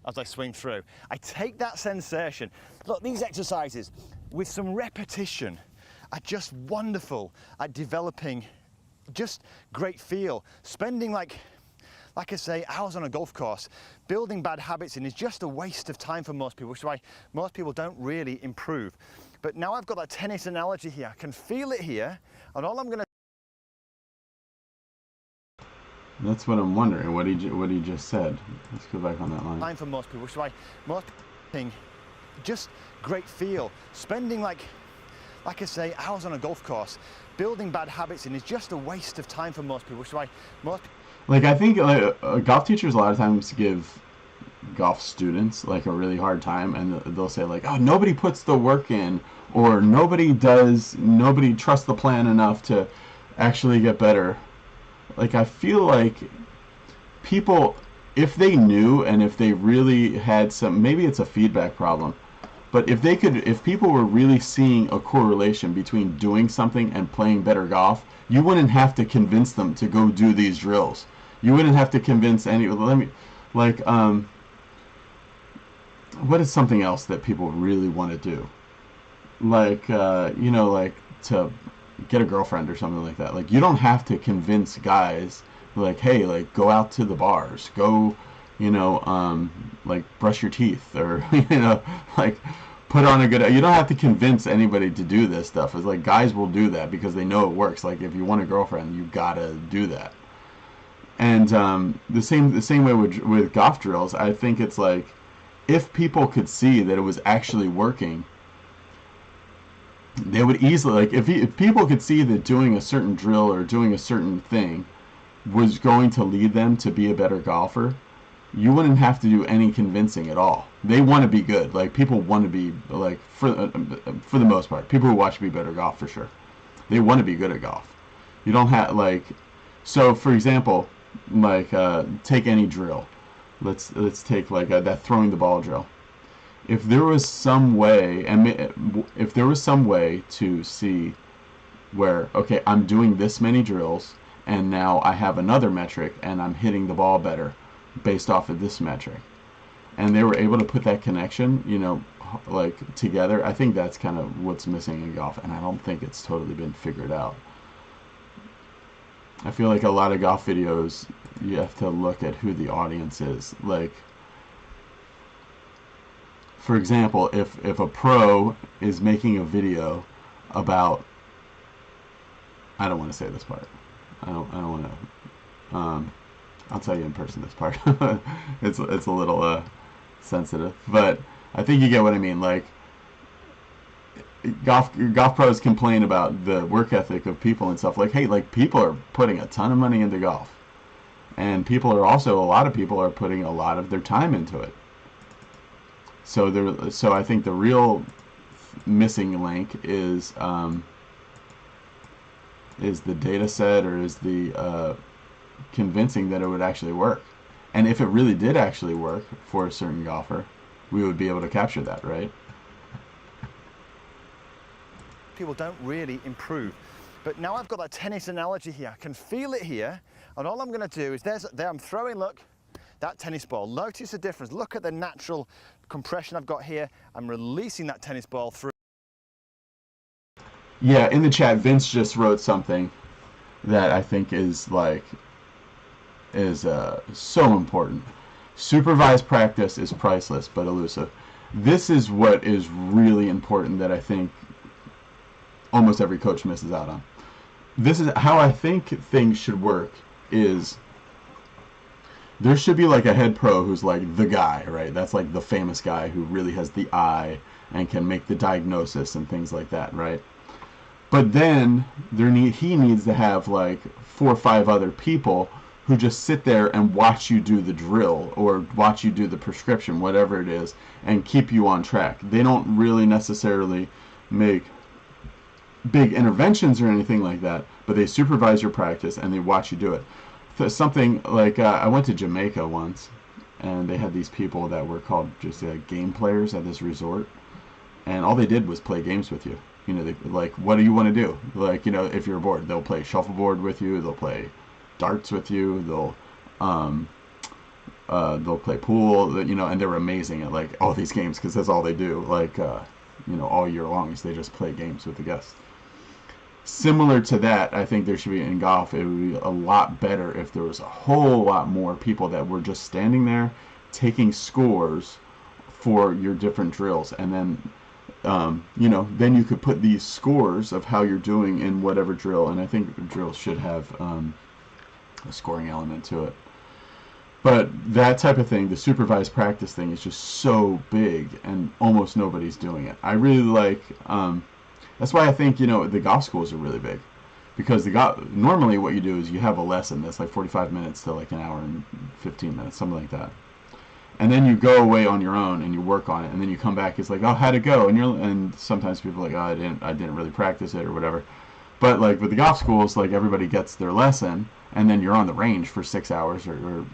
as I swing through. I take that sensation. Look, these exercises with some repetition are just wonderful at developing just great feel. Spending like I say, hours on a golf course, building bad habits in is just a waste of time for most people, which is why most people don't really improve. But now I've got that tennis analogy here. I can feel it here, and all I'm going to... That's what I'm wondering, what he just said. Let's go back on that line. Time for most people, which is why most people just great feel. Spending like I say, hours on a golf course, building bad habits in is just a waste of time for most people, which is why most... Like, I think golf teachers a lot of times give golf students like a really hard time, and they'll say like, oh, nobody puts the work in, or nobody trusts the plan enough to actually get better. Like, I feel like people, if they knew and if they really had some, maybe it's a feedback problem, but if people were really seeing a correlation between doing something and playing better golf, you wouldn't have to convince them to go do these drills. You wouldn't have to convince what is something else that people really want to do? Like, like to get a girlfriend or something like that. Like, you don't have to convince guys, like, hey, like, go out to the bars, go, like, brush your teeth, or, like, put on a good... You don't have to convince anybody to do this stuff. It's like, guys will do that because they know it works. Like, if you want a girlfriend, you gotta do that. And the same way with golf drills, I think it's like, if people could see that it was actually working, they would easily, like, if people could see that doing a certain drill or doing a certain thing was going to lead them to be a better golfer, you wouldn't have to do any convincing at all. They want to be good. Like, people want to be, like, for the most part, people who watch Me Better Golf, for sure, they want to be good at golf. You don't have, like, so for example, like, take any drill. Let's take like that throwing the ball drill. If there was some way, to see where, okay, I'm doing this many drills, and now I have another metric, and I'm hitting the ball better based off of this metric, and they were able to put that connection, like, together, I think that's kind of what's missing in golf, and I don't think it's totally been figured out. I feel like a lot of golf videos, you have to look at who the audience is. Like, for example, if a pro is making a video about, I don't want to say this part. I don't want to. I'll tell you in person this part. it's a little sensitive, but I think you get what I mean. Like, golf pros complain about the work ethic of people and stuff. Like, hey, like, people are putting a ton of money into golf, and a lot of people are putting a lot of their time into it. So I think the real missing link is the data set, or is the convincing that it would actually work. And if it really did actually work for a certain golfer, we would be able to capture that, right? People don't really improve. But now I've got that tennis analogy here. I can feel it here, and all I'm going to do is there I'm throwing, look, that tennis ball. Notice the difference. Look at the natural compression I've got here. I'm releasing that tennis ball through. Yeah, in the chat, Vince just wrote something that I think is so important. Supervised practice is priceless but elusive. This is what is really important that I think almost every coach misses out on. This is how I think things should work. Is there should be like a head pro who's like the guy, right? That's like the famous guy who really has the eye and can make the diagnosis and things like that, right? But then he needs to have like 4 or 5 other people who just sit there and watch you do the drill or watch you do the prescription, whatever it is, and keep you on track. They don't really necessarily make big interventions or anything like that, but they supervise your practice and they watch you do it. So something like, I went to Jamaica once, and they had these people that were called just game players at this resort, and all they did was play games with you. They, like, what do you want to do? Like, if you're bored, they'll play shuffleboard with you, they'll play darts with you, they'll they'll play pool, you know, and they're amazing at like all these games because that's all they do, like you know, all year long is they just play games with the guests. Similar to that, I think there should be in golf. It would be a lot better if there was a whole lot more people that were just standing there taking scores for your different drills, and then you know, then you could put these scores of how you're doing in whatever drill, and I think drills should have a scoring element to it. But that type of thing, the supervised practice thing, is just so big, and almost nobody's doing it. I really like. That's why I think, you know, the golf schools are really big, because normally what you do is you have a lesson that's like 45 minutes to like an hour and 15 minutes, something like that. And then you go away on your own and you work on it, and then you come back. It's like, oh, how'd it go? And sometimes people are like, oh, I didn't really practice it or whatever. But like with the golf schools, like everybody gets their lesson, and then you're on the range for 6 hours, or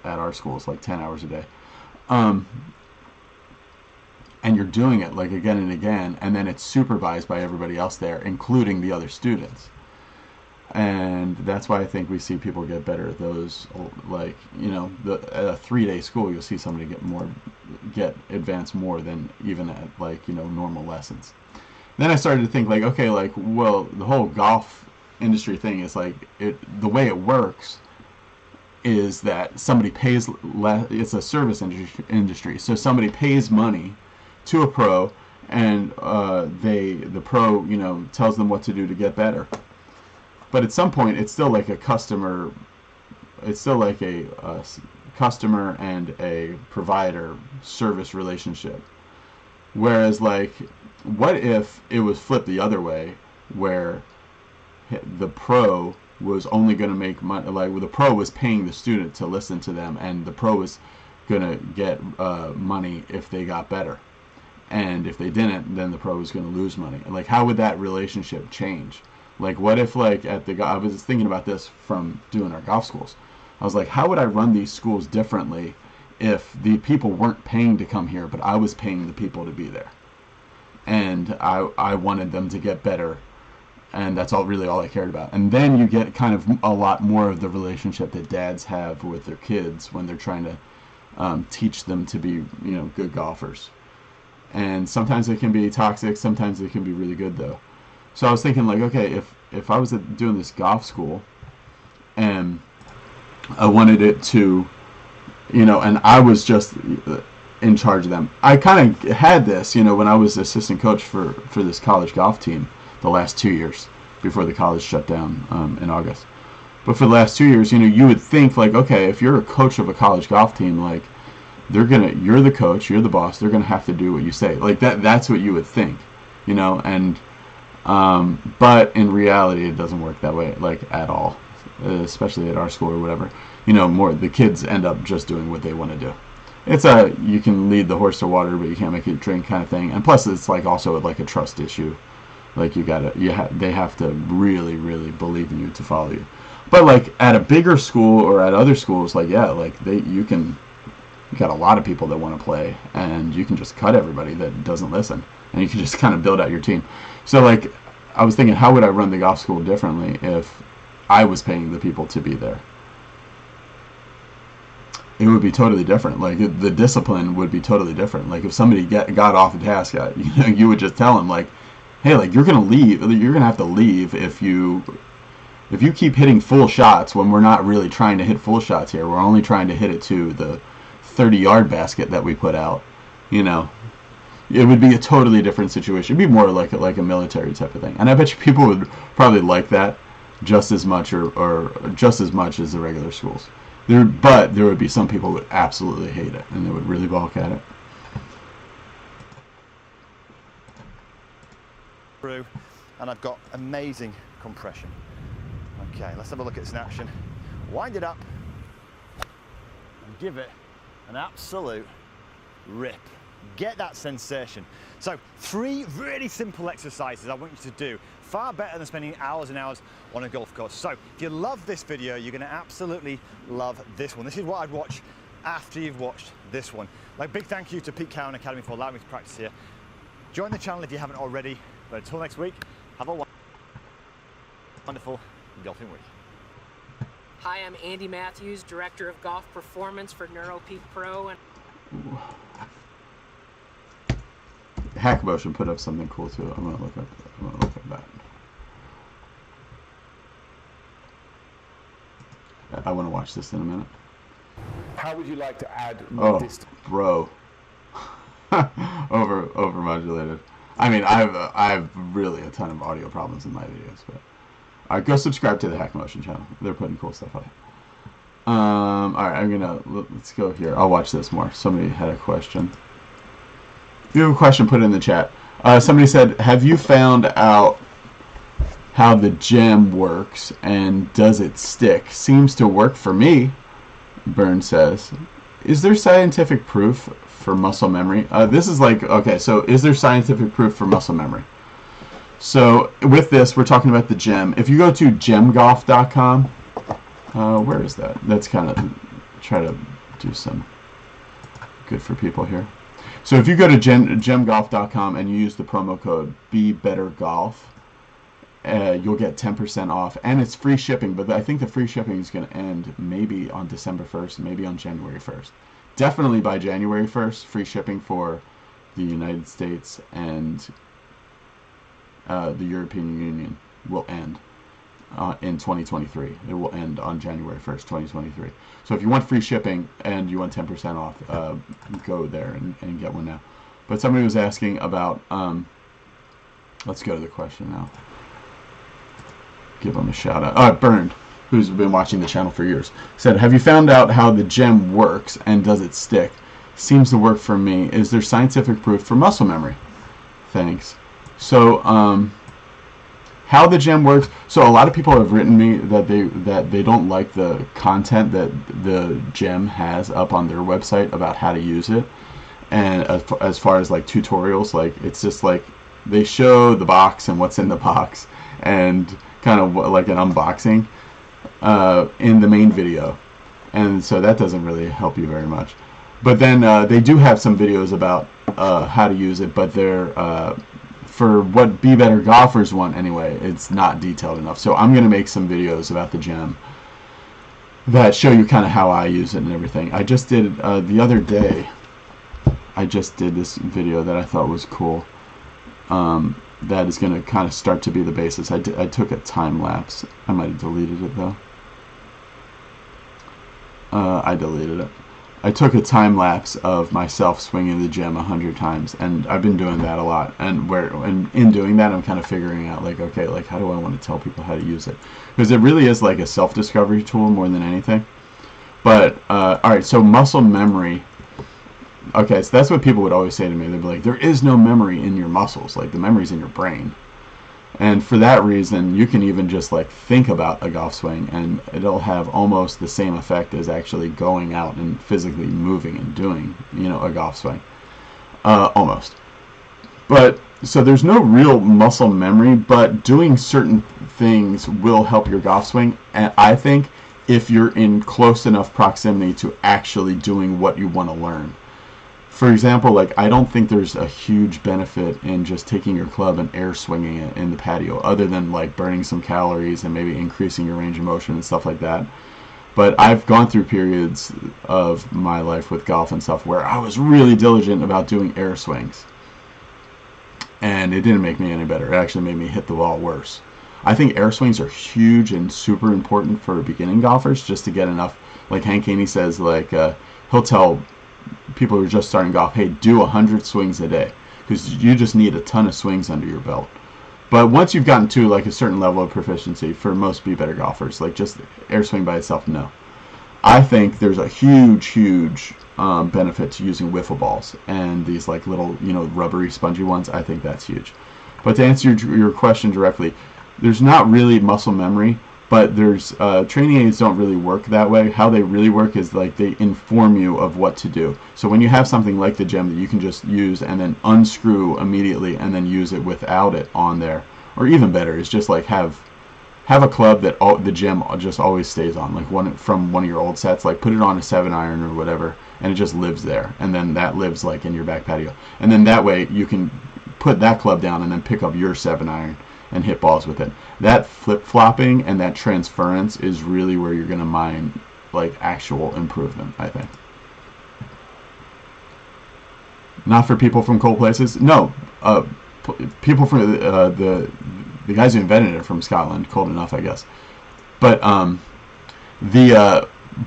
at our schools like 10 hours a day, and you're doing it like again and again, and then it's supervised by everybody else there, including the other students. And that's why I think we see people get better at those, like, you know, at a 3-day school, you'll see somebody get advanced more than even at, like, you know, normal lessons. Then I started to think, like, okay, like, well, the whole golf industry thing is like, the way it works is that somebody pays less. It's a service industry, so somebody pays money to a pro, and the pro, you know, tells them what to do to get better. But at some point, it's still like a customer. It's still like a customer and a provider service relationship. Whereas, like, what if it was flipped the other way, where the pro was only going to make money, like the pro was paying the student to listen to them, and the pro was going to get money if they got better, and if they didn't, then the pro was going to lose money. And like, how would that relationship change? Like, what if, like, I was thinking about this from doing our golf schools. I was like, how would I run these schools differently if the people weren't paying to come here, but I was paying the people to be there, and I wanted them to get better, and that's really all I cared about. And then you get kind of a lot more of the relationship that dads have with their kids when they're trying to teach them to be, you know, good golfers. And sometimes it can be toxic, sometimes it can be really good, though. So I was thinking, like, okay, if I was doing this golf school, and I wanted it to, you know, and I was just in charge of them. I kind of had this, you know, when I was assistant coach for this college golf team the last 2 years before the college shut down in August. But for the last 2 years, you know, you would think, like, okay, if you're a coach of a college golf team, like, you're the coach, you're the boss, they're gonna have to do what you say. Like, that's what you would think, you know. And but in reality, it doesn't work that way, like, at all, especially at our school or whatever. You know, the kids end up just doing what they want to do. It's you can lead the horse to water, but you can't make it drink kind of thing. And plus, it's like also like a trust issue. Like, they have to really, really believe in you to follow you. But like at a bigger school or at other schools, like, yeah, like you got a lot of people that want to play, and you can just cut everybody that doesn't listen, and you can just kind of build out your team. So, like, I was thinking, how would I run the golf school differently if I was paying the people to be there? It would be totally different. Like, the discipline would be totally different. Like, if somebody got off the task, you know, you would just tell them, like, hey, like, you're gonna leave. You're gonna have to leave if you keep hitting full shots when we're not really trying to hit full shots here. We're only trying to hit it to the 30-yard basket that we put out. You know, it would be a totally different situation. It'd be more like a military type of thing. And I bet you people would probably like that just as much or just as much as the regular schools. But there would be some people who would absolutely hate it, and they would really balk at it. Through, and I've got amazing compression. Okay, let's have a look at this in action. Wind it up and give it an absolute rip. Get that sensation. So 3 really simple exercises I want you to do, far better than spending hours and hours on a golf course. So if you love this video, you're going to absolutely love this one. This is what I'd watch after you've watched this one. Like, big thank you to Pete Cowan Academy for allowing me to practice here. Join the channel if you haven't already. But until next week, have a wonderful golfing week. Hi, I'm Andy Matthews, Director of Golf Performance for NeuroPeak Pro. And HackMotion put up something cool too. I'm gonna look up that. I want to watch this in a minute. How would you like to add Oh, this? bro. over modulated. I mean, I've really a ton of audio problems in my videos, but all right, go subscribe to the HackMotion channel. They're putting cool stuff up. All right, let's go here. I'll watch this more. Somebody had a question. If you have a question, put it in the chat. Somebody said, "Have you found out how the gem works and does it stick?" Seems to work for me. Burn says, "Is there scientific proof for muscle memory?" This is like, okay, so is there scientific proof for muscle memory? So with this, we're talking about the gem. If you go to gemgolf.com, where is that? That's kind of try to do some good for people here. So if you go to gemgolf.com and you use the promo code BeBetterGolf, you'll get 10% off, and it's free shipping, but I think the free shipping is going to end maybe on December 1st, maybe on January 1st. Definitely by January 1st, free shipping for the United States and the European Union will end in 2023. It will end on January 1st, 2023. So if you want free shipping and you want 10% off, go there and get one now. But somebody was asking about, let's go to the question now. Give them a shout out. Burned, who's been watching the channel for years, said, "Have you found out how the gem works and does it stick? Seems to work for me. Is there scientific proof for muscle memory?" Thanks. So, how the gem works. So a lot of people have written me that they don't like the content that the gem has up on their website about how to use it, and as far as like tutorials, like it's just like they show the box and what's in the box and kind of like an unboxing in the main video, and so that doesn't really help you very much. But then they do have some videos about how to use it, but they're for what Be Better Golfers want anyway, it's not detailed enough. So I'm going to make some videos about the gem that show you kind of how I use it and everything. I just did the other day, I just did this video that I thought was cool. That is going to kind of start to be the basis. I took a time lapse. I might have deleted it though. I deleted it. I took a time lapse of myself swinging the gem 100 times, and I've been doing that a lot. And in doing that, I'm kind of figuring out like, okay, like how do I want to tell people how to use it? Because it really is like a self-discovery tool more than anything. But all right, so muscle memory. Okay, so that's what people would always say to me. They'd be like, there is no memory in your muscles. Like, the memory's in your brain. And for that reason, you can even just, like, think about a golf swing, and it'll have almost the same effect as actually going out and physically moving and doing, you know, a golf swing. Almost. But, so there's no real muscle memory, but doing certain things will help your golf swing, and I think, if you're in close enough proximity to actually doing what you want to learn. For example, like I don't think there's a huge benefit in just taking your club and air swinging it in the patio, other than like burning some calories and maybe increasing your range of motion and stuff like that. But I've gone through periods of my life with golf and stuff where I was really diligent about doing air swings, and it didn't make me any better. It actually made me hit the ball worse. I think air swings are huge and super important for beginning golfers, just to get enough. Like Hank Haney says, like he'll tell people who are just starting golf, hey, do 100 swings a day, because you just need a ton of swings under your belt. But once you've gotten to like a certain level of proficiency, for most Be Better golfers, like just air swing by itself, no. I think there's a huge benefit to using wiffle balls and these like little, you know, rubbery, spongy ones. I think that's huge. But to answer your question directly, there's not really muscle memory, but there's training aids don't really work that way. How they really work is like they inform you of what to do. So when you have something like the gem that you can just use and then unscrew immediately and then use it without it on there, or even better is just like have a club that the gem just always stays on, like from one of your old sets, like put it on a 7-iron or whatever, and it just lives there, and then that lives like in your back patio, and then that way you can put that club down and then pick up your 7-iron and hit balls with it. That flip-flopping and that transference is really where you're going to mine like actual improvement, I think. Not for people from cold places. No, people from the guys who invented it from Scotland, cold enough, I guess. But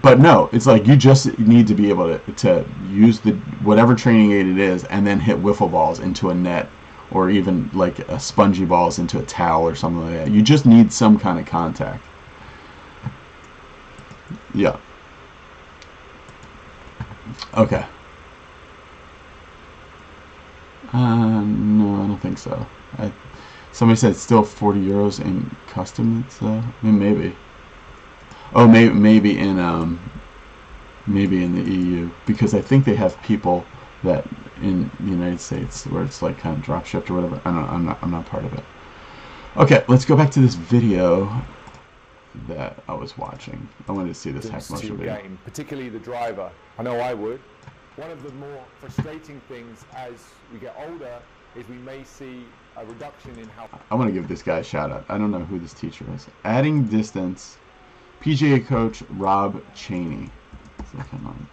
but no, it's like you just need to be able to use the whatever training aid it is, and then hit wiffle balls into a net, or even like a spongy balls into a towel or something like that. You just need some kind of contact. Yeah. Okay. No, I don't think so. Somebody said it's still 40 euros in custom. It's I mean, maybe. Oh, maybe in the EU, because I think they have people that in the United States where it's like kind of drop shipped or whatever. I don't know. I'm not part of it. Okay, let's go back to this video that I was watching. I wanted to see this HackMotion video. Game, particularly the driver. I know I would. One of the more frustrating things as we get older is we may see a reduction in how... I want to give this guy a shout out. I don't know who this teacher is. Adding distance, PGA coach Rob Cheney. So come on.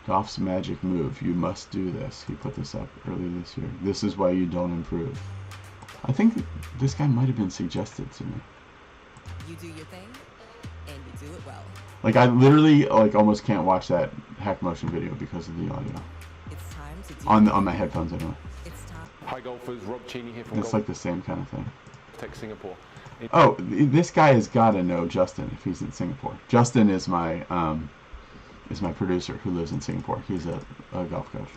Goff's magic move. You must do this. He put this up earlier this year. This is why you don't improve. I think this guy might have been suggested to me. You do your thing, and you do it well. Like I literally like almost can't watch that HackMotion video because of the audio. It's time to do on my headphones anyway. It's time. Hi golfers, Rob Cheney here from It's like the same kind of thing. Tech Singapore. Oh, this guy has got to know Justin if he's in Singapore. Justin is my producer who lives in Singapore. He's a golf coach.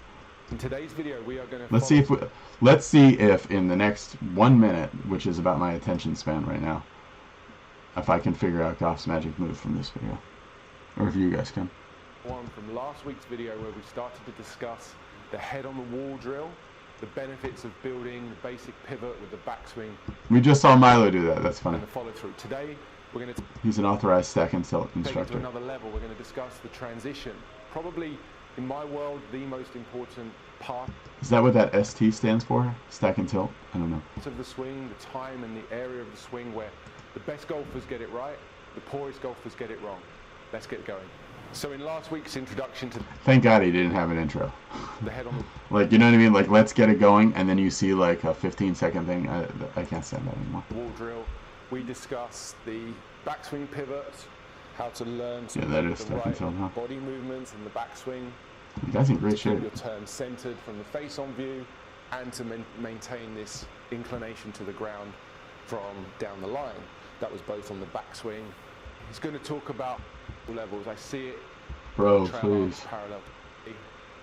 In today's video, we are going to let's see if in the next 1 minute, which is about my attention span right now, if I can figure out Goff's magic move from this video, or if you guys can. One from last week's video where we started to discuss the head on the wall drill, the benefits of building the basic pivot with the backswing. We just saw Milo do that. That's funny. And the follow through. Today, we're going to he's an authorized stack and tilt take it instructor. to another level. We're going to discuss the transition. Probably, in my world, the most important part. Is that what that ST stands for? Stack and tilt? I don't know. Of the swing, the time and the area of the swing where the best golfers get it right, the poorest golfers get it wrong. Let's get going. So in last week's introduction to... Thank God he didn't have an intro. The head on the... Like, you know what I mean? Like, let's get it going, and then you see like a 15-second thing. I can't stand that anymore. Wall drill. We discussed the backswing pivot, how to learn to that is the right tilt, huh? body movements in the backswing. You guys in great to keep shape. your turn centered from the face-on view, and to maintain this inclination to the ground from down the line. That was both on the backswing. He's going to talk about levels. I see it. Bro, please. Parallel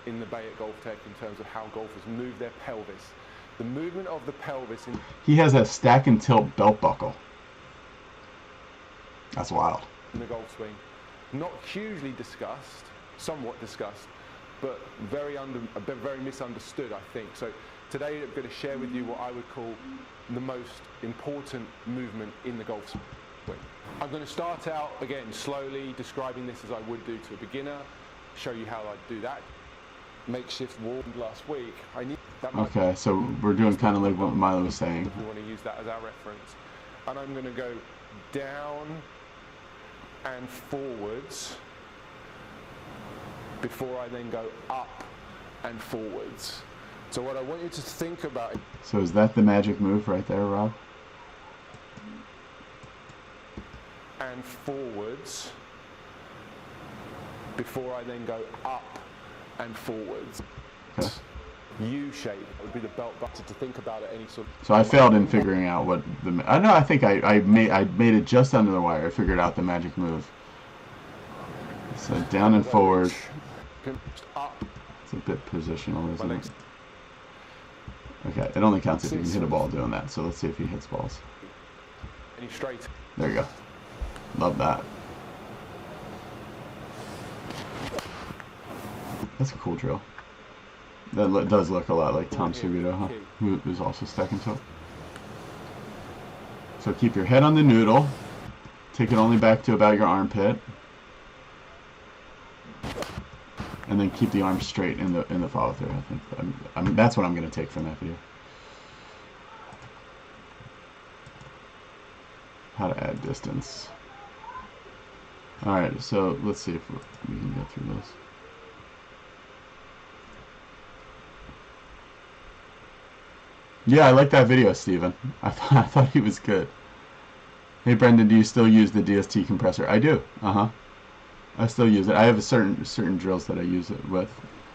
in the Bay at Golf Tech in terms of how golfers move their pelvis. The movement of the pelvis. He has a stack and tilt belt buckle. That's wild. In the golf swing, not hugely discussed, somewhat discussed, but very misunderstood, I think. So today I'm going to share with you what I would call the most important movement in the golf swing. I'm going to start out again slowly describing this as I would do to a beginner, show you how I do that. Makeshift wall last week. I need that. Okay, so we're doing kind of like what Milo was saying. If we want to use that as our reference, and I'm going to go down and forwards before I then go up and forwards. So what I want you to think about... So is that the magic move right there, Rob? And forwards before I then go up and forwards. Okay. U-shape would be the belt buckle to think about it any sort of... So I failed in figuring out what the... I know, I think I made it just under the wire. I figured out the magic move. So down and forward. Up. It's a bit positional, isn't it? Okay, it only counts if you can hit a ball doing that. So let's see if he hits balls. Any straight. There you go. Love that. That's a cool drill. That does look a lot like Tom Subito, huh? Who is also stacking tilt. So keep your head on the noodle. Take it only back to about your armpit. And then keep the arms straight in the follow through. I mean that's what I'm going to take from that video. distance. Alright, so let's see if we can get through this. Yeah, I like that video, Steven. I thought he was good. Hey Brendan, do you still use the DST compressor? I do. I still use it. I have a certain drills that I use it with.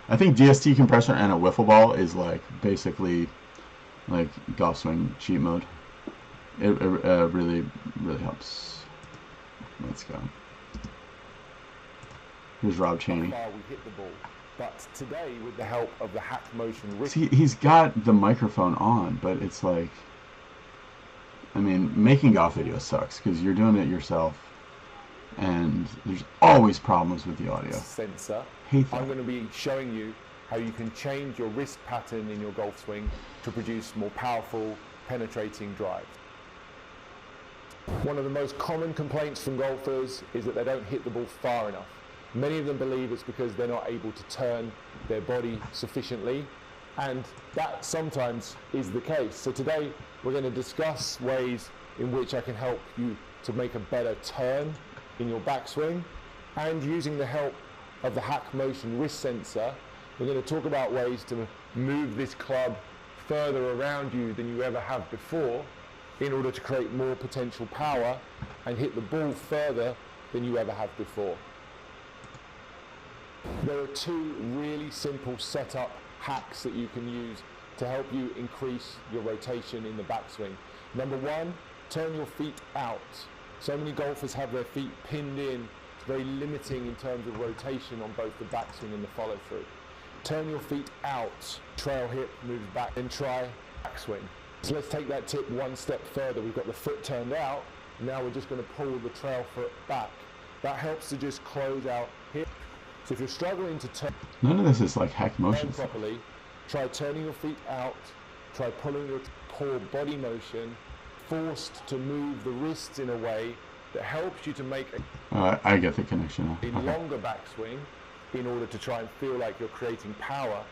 I think DST compressor and a wiffle ball is like basically like golf swing cheat mode. It really helps. Let's go. Here's Rob Cheney. We hit the ball. But today, with the help of the HackMotion wrist... See, he's got the microphone on, but it's like... I mean, making golf videos sucks, because you're doing it yourself, and there's always problems with the audio. Sensor. Hate that. I'm going to be showing you how you can change your wrist pattern in your golf swing to produce more powerful, penetrating drives. One of the most common complaints from golfers is that they don't hit the ball far enough. Many of them believe it's because they're not able to turn their body sufficiently, and that sometimes is the case. So today we're going to discuss ways in which I can help you to make a better turn in your backswing, and using the help of the HackMotion wrist sensor, we're going to talk about ways to move this club further around you than you ever have before in order to create more potential power and hit the ball further than you ever have before. There are two really simple setup hacks that you can use to help you increase your rotation in the backswing. Number one, turn your feet out. So many golfers have their feet pinned in. It's very limiting in terms of rotation on both the backswing and the follow through. Turn your feet out. Trail hip moves back, and try backswing. So let's take that tip one step further. We've got the foot turned out. Now we're just going to pull the trail foot back. That helps to just close out hip. So if you're struggling to turn None of this is like HackMotion properly, try turning your feet out, try pulling your core body motion, forced to move the wrists in a way that helps you to make I get the connection now. a longer backswing in order to try and feel like you're creating power,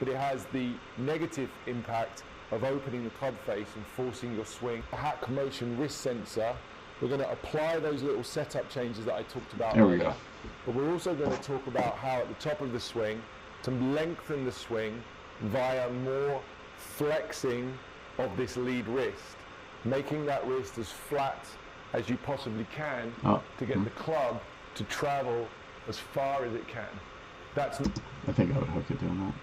but it has the negative impact of opening the club face and forcing your swing. The HackMotion wrist sensor, we're going to apply those little setup changes that I talked about There we earlier. go. But we're also going to talk about how at the top of the swing to lengthen the swing via more flexing of this lead wrist, making that wrist as flat as you possibly can to get the club to travel as far as it can. That's I think I would hook it doing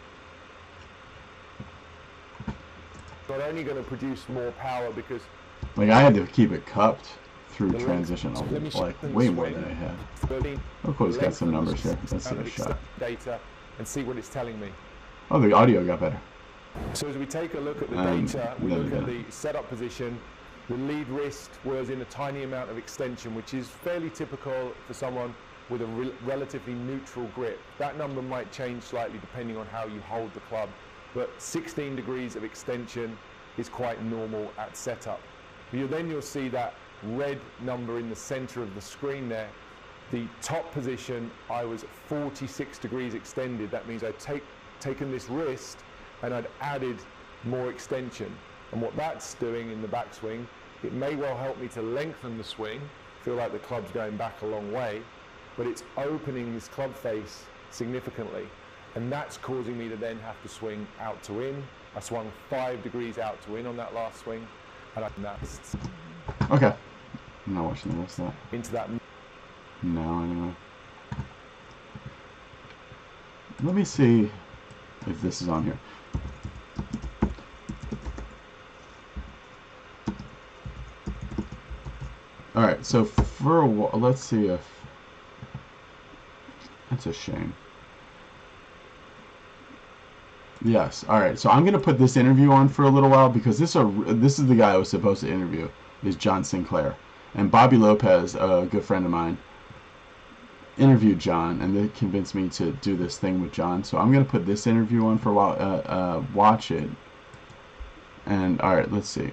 that. not only going to produce more power because Like I had to keep it cupped through transition, like way more than I had. Oh cool, he's got some numbers here. Let's see a shot. Data and see what it's telling me. Oh, the audio got better. So as we take a look at the data, we look at the setup position. The lead wrist was in a tiny amount of extension, which is fairly typical for someone with a relatively neutral grip. That number might change slightly depending on how you hold the club, but 16 degrees of extension is quite normal at setup. Then you'll see that red number in the center of the screen there. The top position, I was 46 degrees extended. That means I'd taken this wrist and I'd added more extension. And what that's doing in the backswing, it may well help me to lengthen the swing, feel like the club's going back a long way, but it's opening this club face significantly. And that's causing me to then have to swing out to in. I swung 5 degrees out to in on that last swing, and that's Okay. I'm not watching the rest of that. into that. No, anyway. Let me see if this is on here. Alright, so for a while, let's see if... That's a shame. Yes, alright, so I'm going to put this interview on for a little while because this is the guy I was supposed to interview, is John Sinclair. And Bobby Lopez, a good friend of mine, interviewed John, and they convinced me to do this thing with John. So I'm going to put this interview on for a while, watch it. And alright, let's see.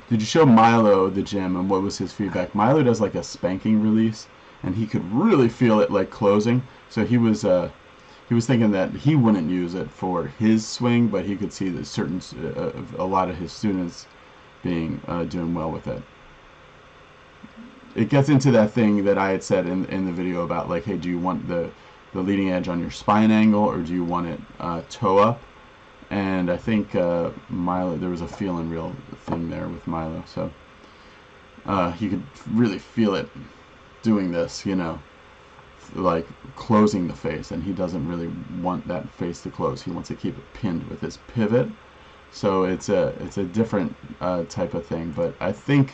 Did you show Milo the gym, and what was his feedback? Milo does like a spanking release, and he could really feel it like closing. So he was thinking that he wouldn't use it for his swing, but he could see that a lot of his students being doing well with it. it gets into that thing that I had said in the video about, like, hey, do you want the leading edge on your spine angle, or do you want it toe up? And I think Milo, there was a feel and real thing there with Milo, so you could really feel it doing this, you know, like closing the face, and he doesn't really want that face to close. He wants to keep it pinned with his pivot. So it's a different type of thing, but I think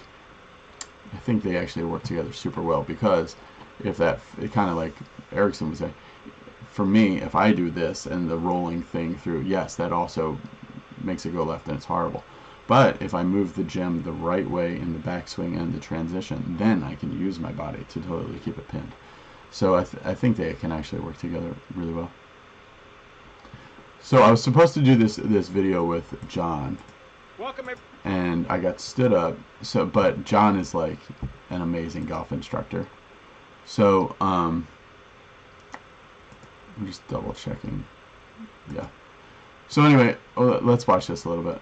they actually work together super well, because if that, it kind of like Erickson would say, for me, if I do this and the rolling thing through, yes, that also makes it go left and it's horrible. But if I move the gem the right way in the backswing and the transition, then I can use my body to totally keep it pinned. So I think they can actually work together really well. So I was supposed to do this video with John. Welcome, and I got stood up. So, but John is like an amazing golf instructor. So I'm just double checking. Yeah. So anyway, let's watch this a little bit.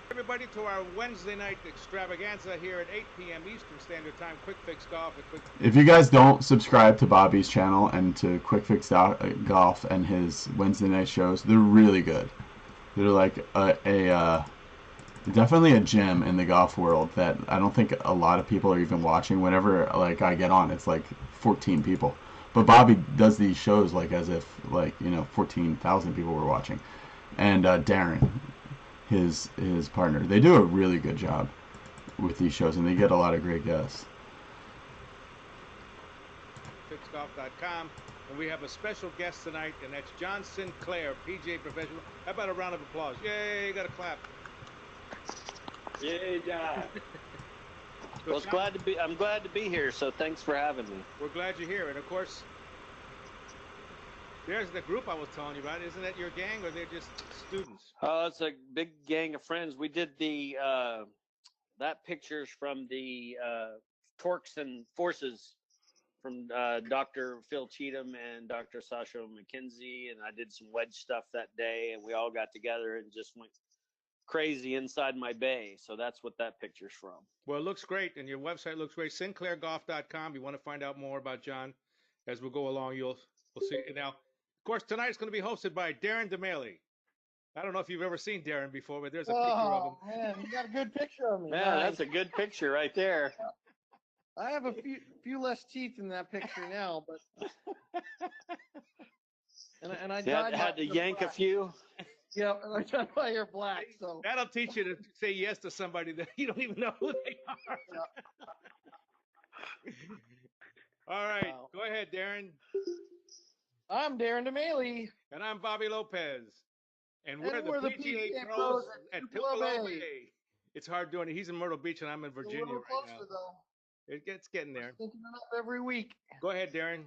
Everybody to our Wednesday night extravaganza here at 8 p.m. Eastern Standard Time. Quick Fix Golf. If you guys don't subscribe to Bobby's channel and to Quick Fix Golf and his Wednesday night shows, they're really good. They're like definitely a gem in the golf world that I don't think a lot of people are even watching. Whenever like I get on, it's like 14 people. But Bobby does these shows like as if, like, you know, 14,000 people were watching. And Darren, his partner, they do a really good job with these shows, and they get a lot of great guests. Fixgolf.com, and we have a special guest tonight, and that's John Sinclair, PGA professional. How about a round of applause? Yay! Got a clap. Yay, John. Well, I'm glad to be here, so thanks for having me. We're glad you're here. And of course, there's the group I was telling you about. Isn't that your gang, or they're just students? Oh, it's a big gang of friends. We did the that pictures from the Torques and Forces from Dr. Phil Cheatham and Dr. Sasha McKenzie, and I did some wedge stuff that day, and we all got together and just went crazy inside my bay. So that's what that picture's from. Well, it looks great, and your website looks great. SinclairGolf.com. You want to find out more about John as we go along, we'll see. Now, of course, tonight's going to be hosted by Darren DeMaile. I don't know if you've ever seen Darren before, but there's a picture of him. Oh, man, you got a good picture of me. Man, nice. That's a good picture right there. I have a few less teeth in that picture now, but and I had to yank black. A few. Yeah, and I tried my hair black. So that'll teach you to say yes to somebody that you don't even know who they are. Yeah. All right, Go ahead, Darren. I'm Darren DeMaile. And I'm Bobby Lopez. And we're the PGA pros at Tupelo Bay. It's hard doing it. He's in Myrtle Beach, and I'm in Virginia right now. Though. It's getting there. Thinking it up every week. Go ahead, Darren.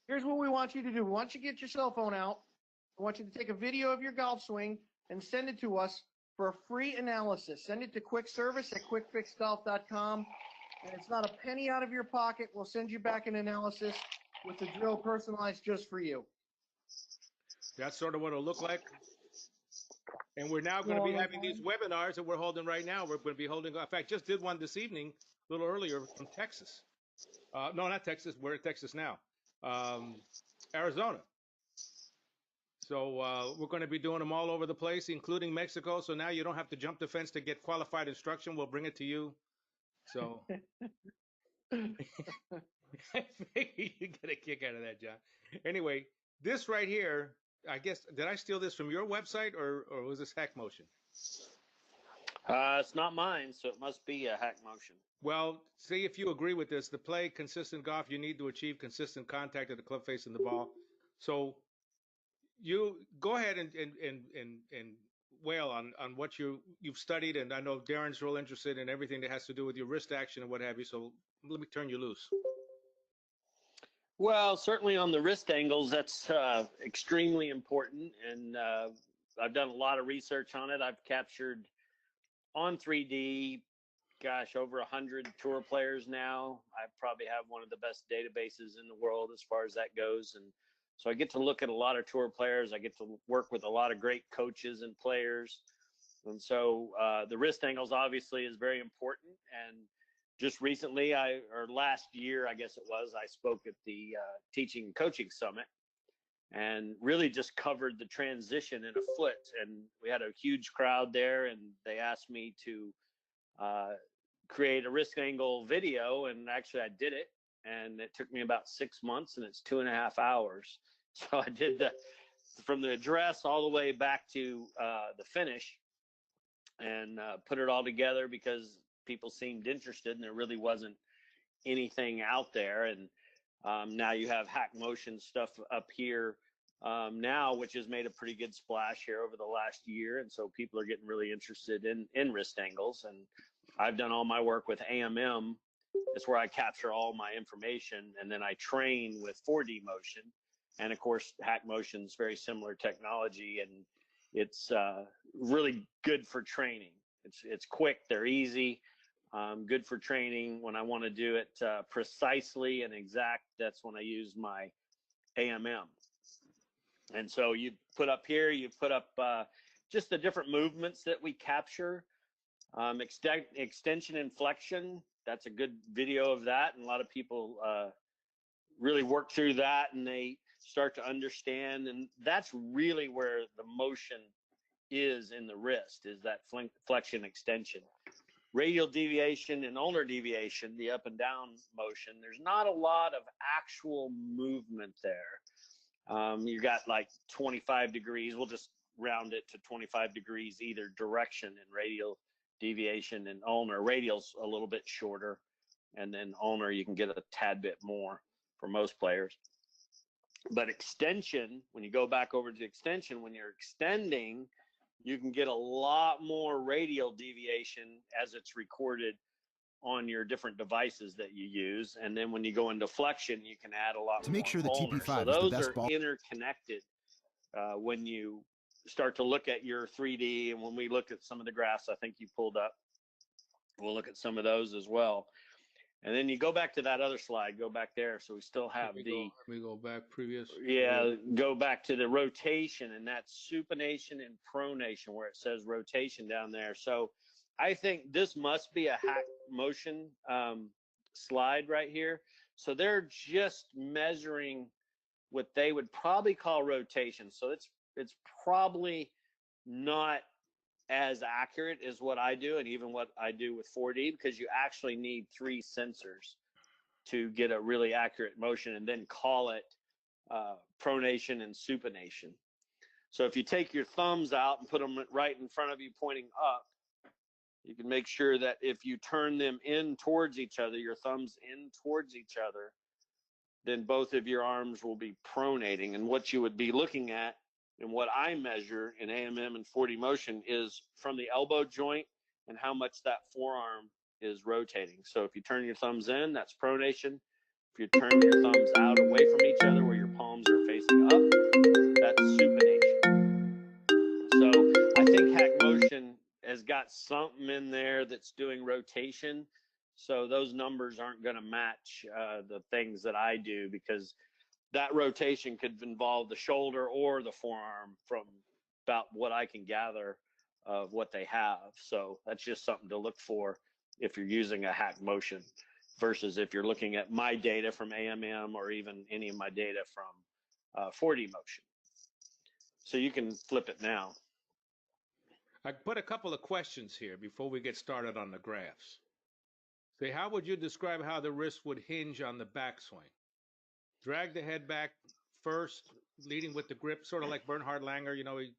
Here's what we want you to do. We want you to get your cell phone out. I want you to take a video of your golf swing and send it to us for a free analysis. Send it to quick service at quickfixgolf.com. And it's not a penny out of your pocket. We'll send you back an analysis with the drill personalized just for you. That's sort of what it'll look like. And we're now going to be having these webinars that we're holding right now. We're going to be holding, in fact, just did one this evening, a little earlier from Texas. No, not Texas. We're in Texas now. Arizona. So we're going to be doing them all over the place, including Mexico. So now you don't have to jump the fence to get qualified instruction. We'll bring it to you. So I think you get a kick out of that, John. Anyway, this right here, I guess, did I steal this from your website or was this HackMotion? It's not mine, so it must be a HackMotion. Well, see if you agree with this. To play consistent golf, you need to achieve consistent contact at the club face and the ball. So you go ahead and wail on what you've studied, and I know Darren's real interested in everything that has to do with your wrist action and what have you. So let me turn you loose. Well, certainly on the wrist angles, that's extremely important, and I've done a lot of research on it. I've captured on 3D, gosh, over 100 tour players now. I probably have one of the best databases in the world as far as that goes, and so I get to look at a lot of tour players. I get to work with a lot of great coaches and players. And so the wrist angles obviously is very important. And just recently, or last year, I guess it was, I spoke at the Teaching and Coaching Summit and really just covered the transition in a foot. And we had a huge crowd there, and they asked me to create a wrist angle video. And actually, I did it. And it took me about 6 months, and it's 2.5 hours. So I did from the address all the way back to the finish, and put it all together because people seemed interested, and there really wasn't anything out there. And now you have HackMotion stuff up here now, which has made a pretty good splash here over the last year. And so people are getting really interested in wrist angles. And I've done all my work with AMM. It's where I capture all my information, and then I train with 4D motion. And of course, HackMotion is very similar technology, and it's really good for training. It's quick, they're easy, good for training. When I want to do it precisely and exact, that's when I use my AMM. And so you put up here, you put up just the different movements that we capture. Extension and flexion, that's a good video of that. And a lot of people really work through that, and they start to understand. And that's really where the motion is in the wrist, is that flexion extension. Radial deviation and ulnar deviation, the up and down motion, there's not a lot of actual movement there. You got like 25 degrees. We'll just round it to 25 degrees either direction in radial deviation and ulnar. Radial's a little bit shorter, and then ulnar you can get a tad bit more for most players. But extension, when you go back over to extension, when you're extending, you can get a lot more radial deviation as it's recorded on your different devices that you use. And then when you go into flexion, you can add a lot to make sure the ulnar. TP5 so is the those best are ball. interconnected when you start to look at your 3D. And when we look at some of the graphs I think you pulled up, we'll look at some of those as well. And then you go back to that other slide, go back there. So we still have let me go back previous. Yeah, go back to the rotation, and that's supination and pronation where it says rotation down there. So I think this must be a HackMotion slide right here. So they're just measuring what they would probably call rotation. So it's probably not as accurate as what I do, and even what I do with 4D, because you actually need 3 sensors to get a really accurate motion, and then call it pronation and supination. So if you take your thumbs out and put them right in front of you pointing up, you can make sure that if you turn them in towards each other, your thumbs in towards each other, then both of your arms will be pronating. And what you would be looking at, and what I measure in AMM and 4D motion, is from the elbow joint and how much that forearm is rotating. So if you turn your thumbs in, that's pronation. If you turn your thumbs out away from each other where your palms are facing up, that's supination. So I think HackMotion has got something in there that's doing rotation. So those numbers aren't going to match the things that I do, because that rotation could involve the shoulder or the forearm from about what I can gather of what they have. So that's just something to look for if you're using a HackMotion versus if you're looking at my data from AMM or even any of my data from 4D motion. So you can flip it now. I put a couple of questions here before we get started on the graphs. Say, how would you describe how the wrist would hinge on the backswing? Drag the head back first, leading with the grip, sort of like Bernhard Langer, you know, he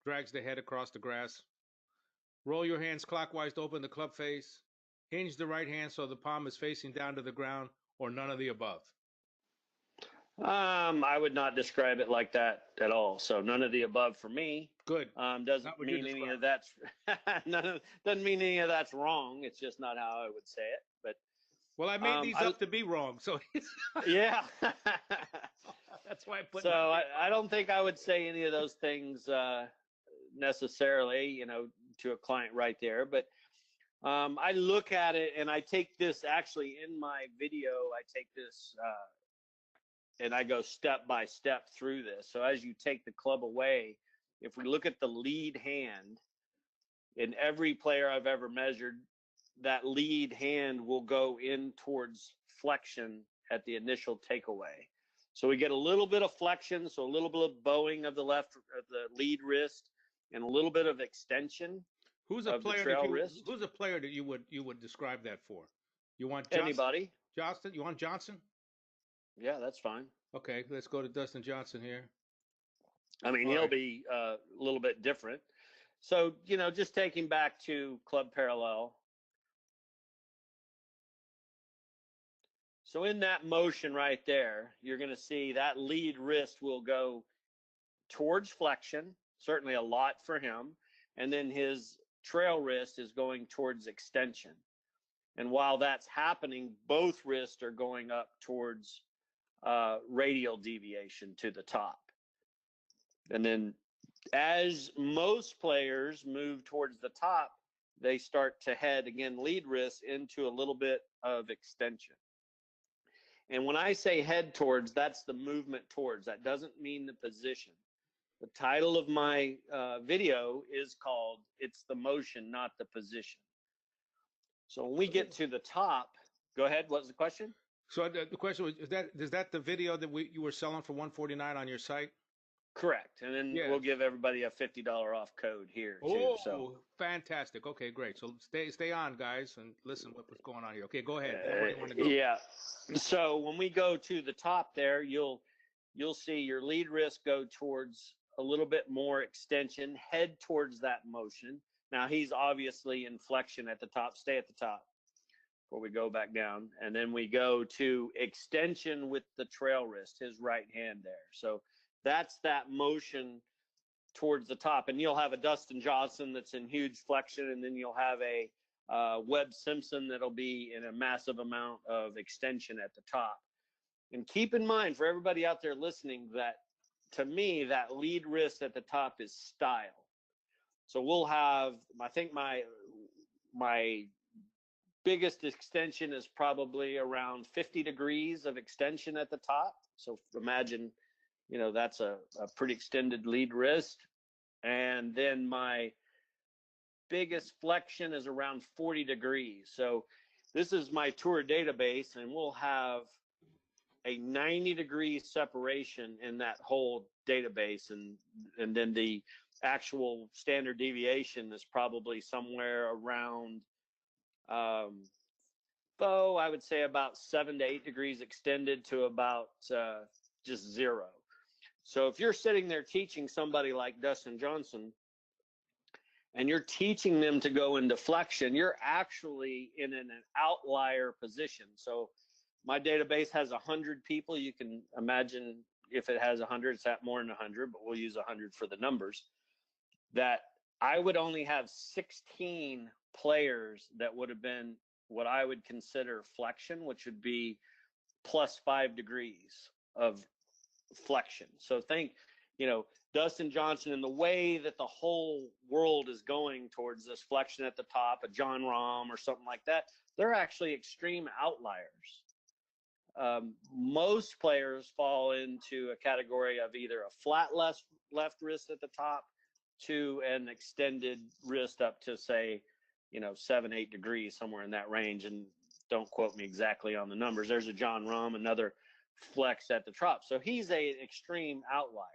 drags the head across the grass. Roll your hands clockwise to open the club face. Hinge the right hand so the palm is facing down to the ground, or none of the above. I would not describe it like that at all. So none of the above for me. Good. Doesn't mean any of that's doesn't mean any of that's wrong. It's just not how I would say it. But well, I made these up to be wrong, so yeah. That's why I put. So I don't think I would say any of those things necessarily, you know, to a client right there. But I look at it, and I take this actually in my video. I take this and I go step by step through this. So as you take the club away, if we look at the lead hand, in every player I've ever measured, that lead hand will go in towards flexion at the initial takeaway. So we get a little bit of flexion, so a little bit of bowing of the lead wrist, and a little bit of extension. Who's a of player the trail that you wrist. Who's a player that you would describe that for? You want Johnson? Anybody? Johnston? You want Johnson? Yeah, that's fine. Okay, let's go to Dustin Johnson here. I mean, he'll be a little bit different. So, you know, just taking back to Club Parallel. So in that motion right there, you're going to see that lead wrist will go towards flexion, certainly a lot for him. And then his trail wrist is going towards extension. And while that's happening, both wrists are going up towards radial deviation to the top. And then as most players move towards the top, they start to head, again, lead wrist into a little bit of extension. And when I say head towards, that's the movement towards. That doesn't mean the position. The title of my video is called It's the Motion, Not the Position. So when we get to the top, go ahead. What was the question? So the question was, is that the video that you were selling for $149 on your site? Correct. And then we'll give everybody a $50 off code here too. So fantastic. Okay, great. So stay on, guys, and listen what's going on here. Okay, go ahead. Yeah. So when we go to the top there, you'll see your lead wrist go towards a little bit more extension, head towards that motion. Now he's obviously in flexion at the top. Stay at the top before we go back down. And then we go to extension with the trail wrist, his right hand there. So that's that motion towards the top. And you'll have a Dustin Johnson that's in huge flexion, and then you'll have a Webb Simpson that'll be in a massive amount of extension at the top. And keep in mind, for everybody out there listening, that to me, that lead wrist at the top is style. So we'll have, I think my biggest extension is probably around 50 degrees of extension at the top. So imagine, you know, that's a pretty extended lead wrist. And then my biggest flexion is around 40 degrees. So this is my tour database, and we'll have a 90-degree separation in that whole database. And then the actual standard deviation is probably somewhere around, I would say about 7 to 8 degrees extended to about just 0. So if you're sitting there teaching somebody like Dustin Johnson, and you're teaching them to go into flexion, you're actually in an outlier position. So my database has 100 people. You can imagine if it has 100, it's at more than 100, but we'll use 100 for the numbers. That I would only have 16 players that would have been what I would consider flexion, which would be plus 5 degrees of flexion. So think, you know, Dustin Johnson, and the way that the whole world is going towards this flexion at the top, a John Rahm or something like that, they're actually extreme outliers. Most players fall into a category of either a flat left wrist at the top to an extended wrist up to, say, you know, 7, 8 degrees, somewhere in that range. And don't quote me exactly on the numbers. There's a John Rahm, another flex at the top. So he's an extreme outlier.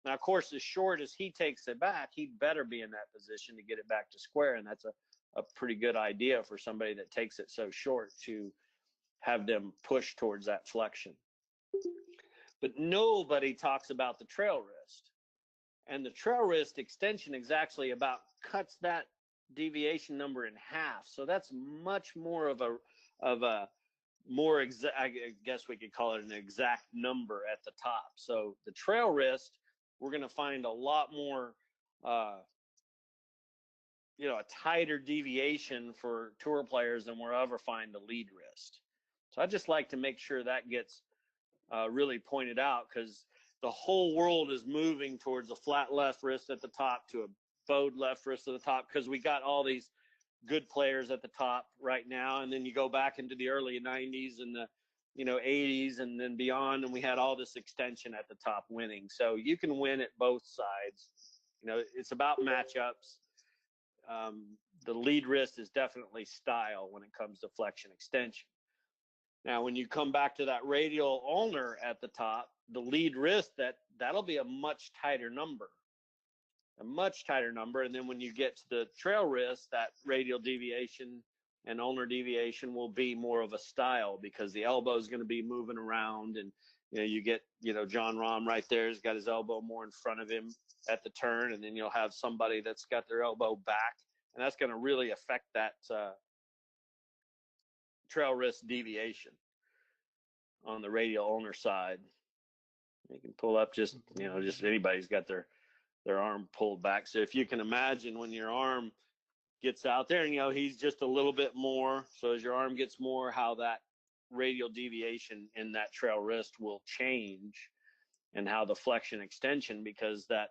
Now, of course, as short as he takes it back, he better be in that position to get it back to square. And that's a pretty good idea for somebody that takes it so short to have them push towards that flexion. But nobody talks about the trail wrist. And the trail wrist extension is actually about cuts that deviation number in half. So that's much more of a more exact, I guess we could call it an exact number at the top. So the trail wrist, we're going to find a lot more, you know, a tighter deviation for tour players than we'll ever find the lead wrist. So I just like to make sure that gets really pointed out, because the whole world is moving towards a flat left wrist at the top to a bowed left wrist at the top, because we got all these good players at the top right now. And then you go back into the early 90s and the, you know, 80s and then beyond, and we had all this extension at the top winning. So you can win at both sides. You know, it's about matchups. the lead wrist is definitely style when it comes to flexion extension. Now, when you come back to that radial ulnar at the top, the lead wrist, that'll be a much tighter number. And then when you get to the trail wrist, that radial deviation and ulnar deviation will be more of a style, because the elbow is going to be moving around, and you get John Rahm right there has got his elbow more in front of him at the turn, and then you'll have somebody that's got their elbow back, and that's going to really affect that trail wrist deviation on the radial ulnar side. You can pull up just anybody's got their arm pulled back. So if you can imagine when your arm gets out there, and he's just a little bit more, so as your arm gets more, how that radial deviation in that trail wrist will change, and how the flexion extension, because that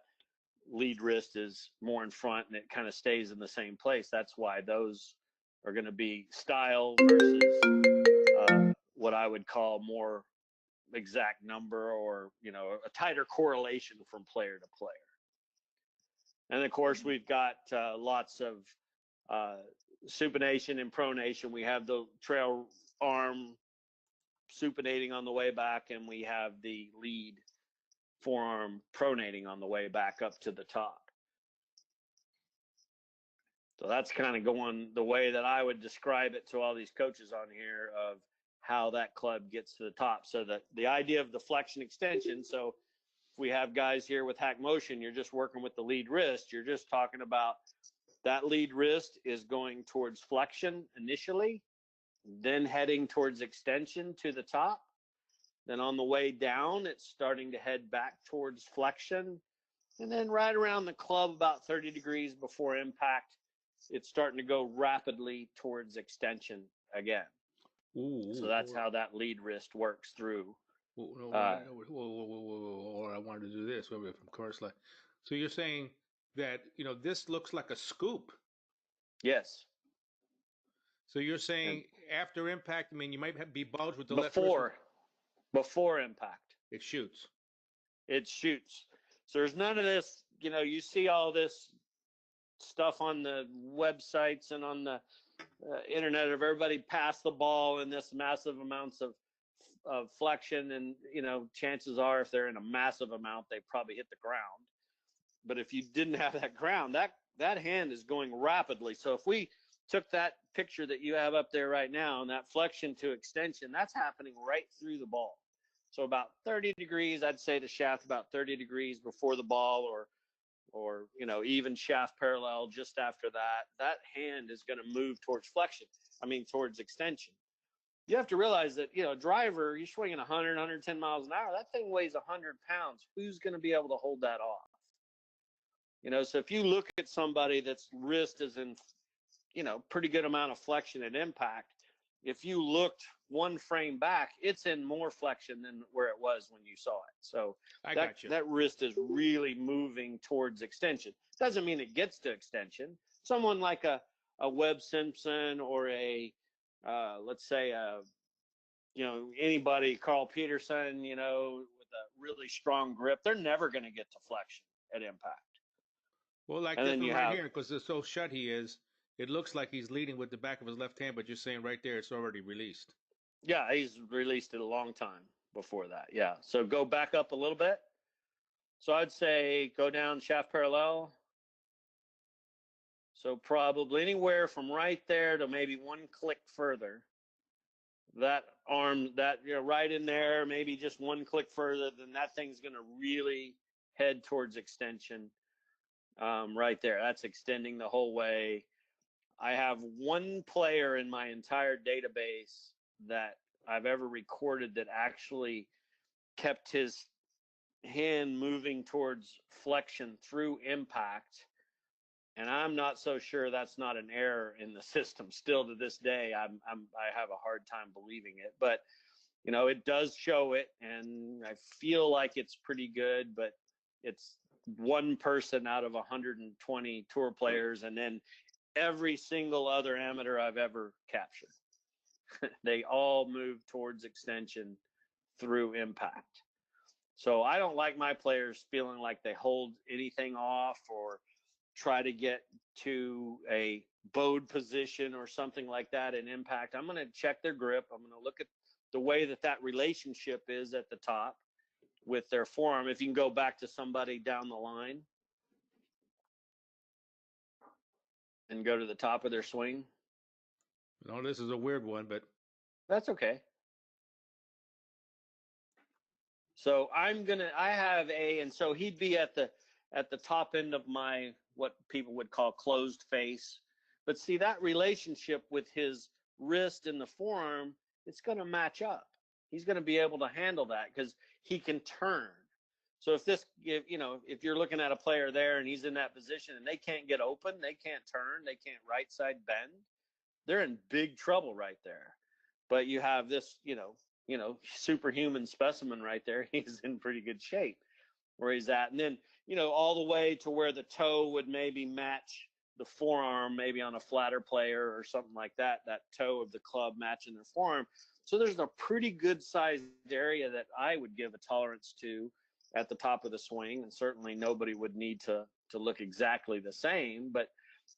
lead wrist is more in front and it kind of stays in the same place. That's why those are going to be style versus what I would call more exact number, or a tighter correlation from player to player. And of course, we've got lots of supination and pronation. We have the trail arm supinating on the way back, and we have the lead forearm pronating on the way back up to the top. So that's kind of going the way that I would describe it to all these coaches on here, of how that club gets to the top. So that the idea of the flexion extension, so if we have guys here with HackMotion, you're just working with the lead wrist, you're just talking about that lead wrist is going towards flexion initially, then heading towards extension to the top. Then on the way down, it's starting to head back towards flexion. And then right around the club, about 30 degrees before impact, it's starting to go rapidly towards extension again. So that's how that lead wrist works through. Or I wanted to do this. From course, so you're saying that this looks like a scoop. Yes. So you're saying after impact, you might be bulged with the left wrist. Before impact, it shoots. So there's none of this. You see all this stuff on the websites and on the internet of everybody pass the ball in this massive amounts of flexion, and chances are, if they're in a massive amount, they probably hit the ground. But if you didn't have that ground, that hand is going rapidly. So if we took that picture that you have up there right now, and that flexion to extension, that's happening right through the ball. So about 30 degrees, I'd say the shaft about 30 degrees before the ball, or even shaft parallel just after that hand is going to move towards towards extension. You have to realize that, driver, you're swinging 100, 110 miles an hour. That thing weighs 100 pounds. Who's going to be able to hold that off? So if you look at somebody that's wrist is in, pretty good amount of flexion at impact, if you looked one frame back, it's in more flexion than where it was when you saw it. So that wrist is really moving towards extension. Doesn't mean it gets to extension. Someone like a Webb Simpson, or let's say anybody, Carl Peterson, with a really strong grip, they're never going to get to flexion at impact. Well, like this one right here, because it's so shut he is, it looks like he's leading with the back of his left hand, but you're saying right there it's already released. Yeah, he's released it a long time before that. Yeah. So go back up a little bit. So I'd say go down shaft parallel. So probably anywhere from right there to maybe one click further. That arm, right in there, maybe just one click further, then that thing's going to really head towards extension. Right there. That's extending the whole way. I have one player in my entire database that I've ever recorded that actually kept his hand moving towards flexion through impact. And I'm not so sure that's not an error in the system. Still to this day, I have a hard time believing it. But, it does show it, and I feel like it's pretty good, but it's one person out of 120 tour players, and then every single other amateur I've ever captured. They all move towards extension through impact. So I don't like my players feeling like they hold anything off or try to get to a bowed position or something like that in impact, I'm going to check their grip. I'm going to look at the way that relationship is at the top with their forearm. If you can go back to somebody down the line and go to the top of their swing. No, this is a weird one, but that's okay. So I have and so he'd be at the top end of my, what people would call closed face. But see, that relationship with his wrist and the forearm, it's going to match up. He's going to be able to handle that because he can turn. So if you're looking at a player there and he's in that position and they can't get open, they can't turn, they can't right side bend, they're in big trouble right there. But you have this, superhuman specimen right there. He's in pretty good shape where he's at. And then, all the way to where the toe would maybe match the forearm, maybe on a flatter player or something like that, that toe of the club matching their forearm. So there's a pretty good sized area that I would give a tolerance to at the top of the swing. And certainly nobody would need to look exactly the same. But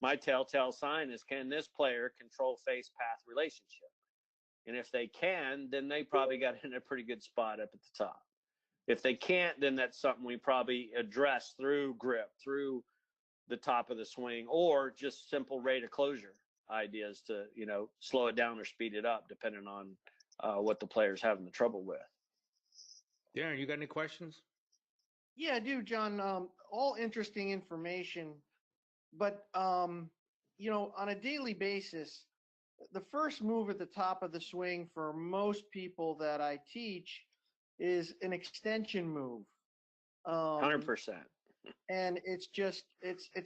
my telltale sign is, can this player control face path relationship? And if they can, then they probably got in a pretty good spot up at the top. If they can't, then that's something we probably address through grip, through the top of the swing, or just simple rate of closure ideas to, slow it down or speed it up, depending on what the player's having the trouble with. Darren, you got any questions? Yeah, I do, John. All interesting information, but on a daily basis, the first move at the top of the swing for most people that I teach is an extension move. 100%. And it's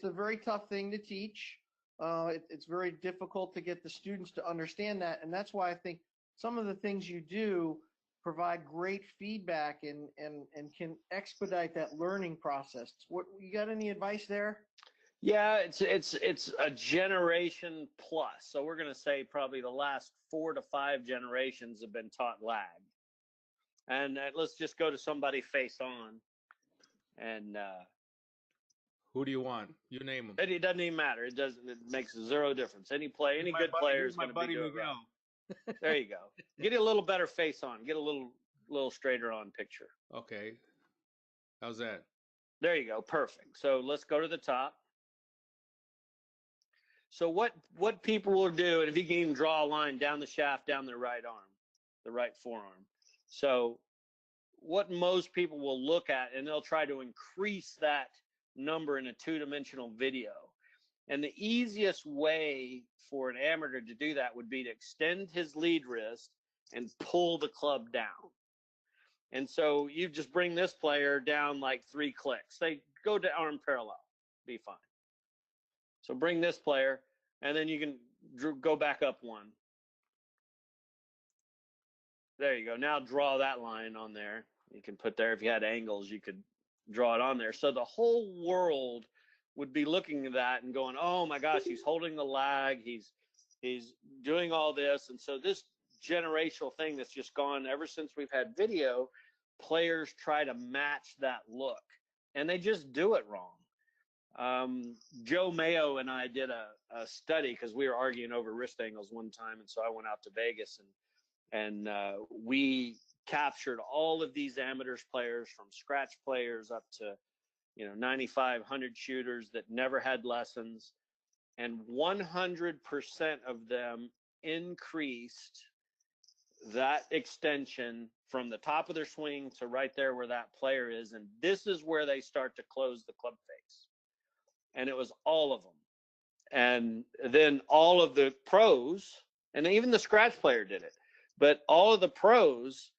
a very tough thing to teach. It's very difficult to get the students to understand that. And that's why I think some of the things you do provide great feedback and can expedite that learning process. You got any advice there? Yeah, it's a generation plus. So we're going to say probably the last 4 to 5 generations have been taught lag. And let's just go to somebody face on. And who do you want? You name them. It doesn't even matter. It makes zero difference. Any good player is going to be doing it right. There you go. Get a little better face on. Get a little straighter on picture. Okay. How's that? There you go. Perfect. So let's go to the top. So what people will do, and if you can even draw a line down the shaft, down their right arm, the right forearm. So what most people will look at, and they'll try to increase that number in a 2-dimensional video. And the easiest way for an amateur to do that would be to extend his lead wrist and pull the club down. And so you just bring this player down like 3 clicks. They go to arm parallel, be fine. So bring this player, and then you can go back up 1. There you go. Now draw that line on there. You can put there, if you had angles, you could draw it on there. So the whole world would be looking at that and going, oh my gosh, he's holding the lag. He's doing all this. And so this generational thing that's just gone ever since we've had video, players try to match that look, and they just do it wrong. Joe Mayo and I did a study because we were arguing over wrist angles one time, and so I went out to Vegas and we captured all of these amateurs players, from scratch players up to 95, 100 shooters that never had lessons, and 100% of them increased that extension from the top of their swing to right there where that player is, and this is where they start to close the club face. And it was all of them. And then all of the pros, and even the scratch player did it, but all of the pros,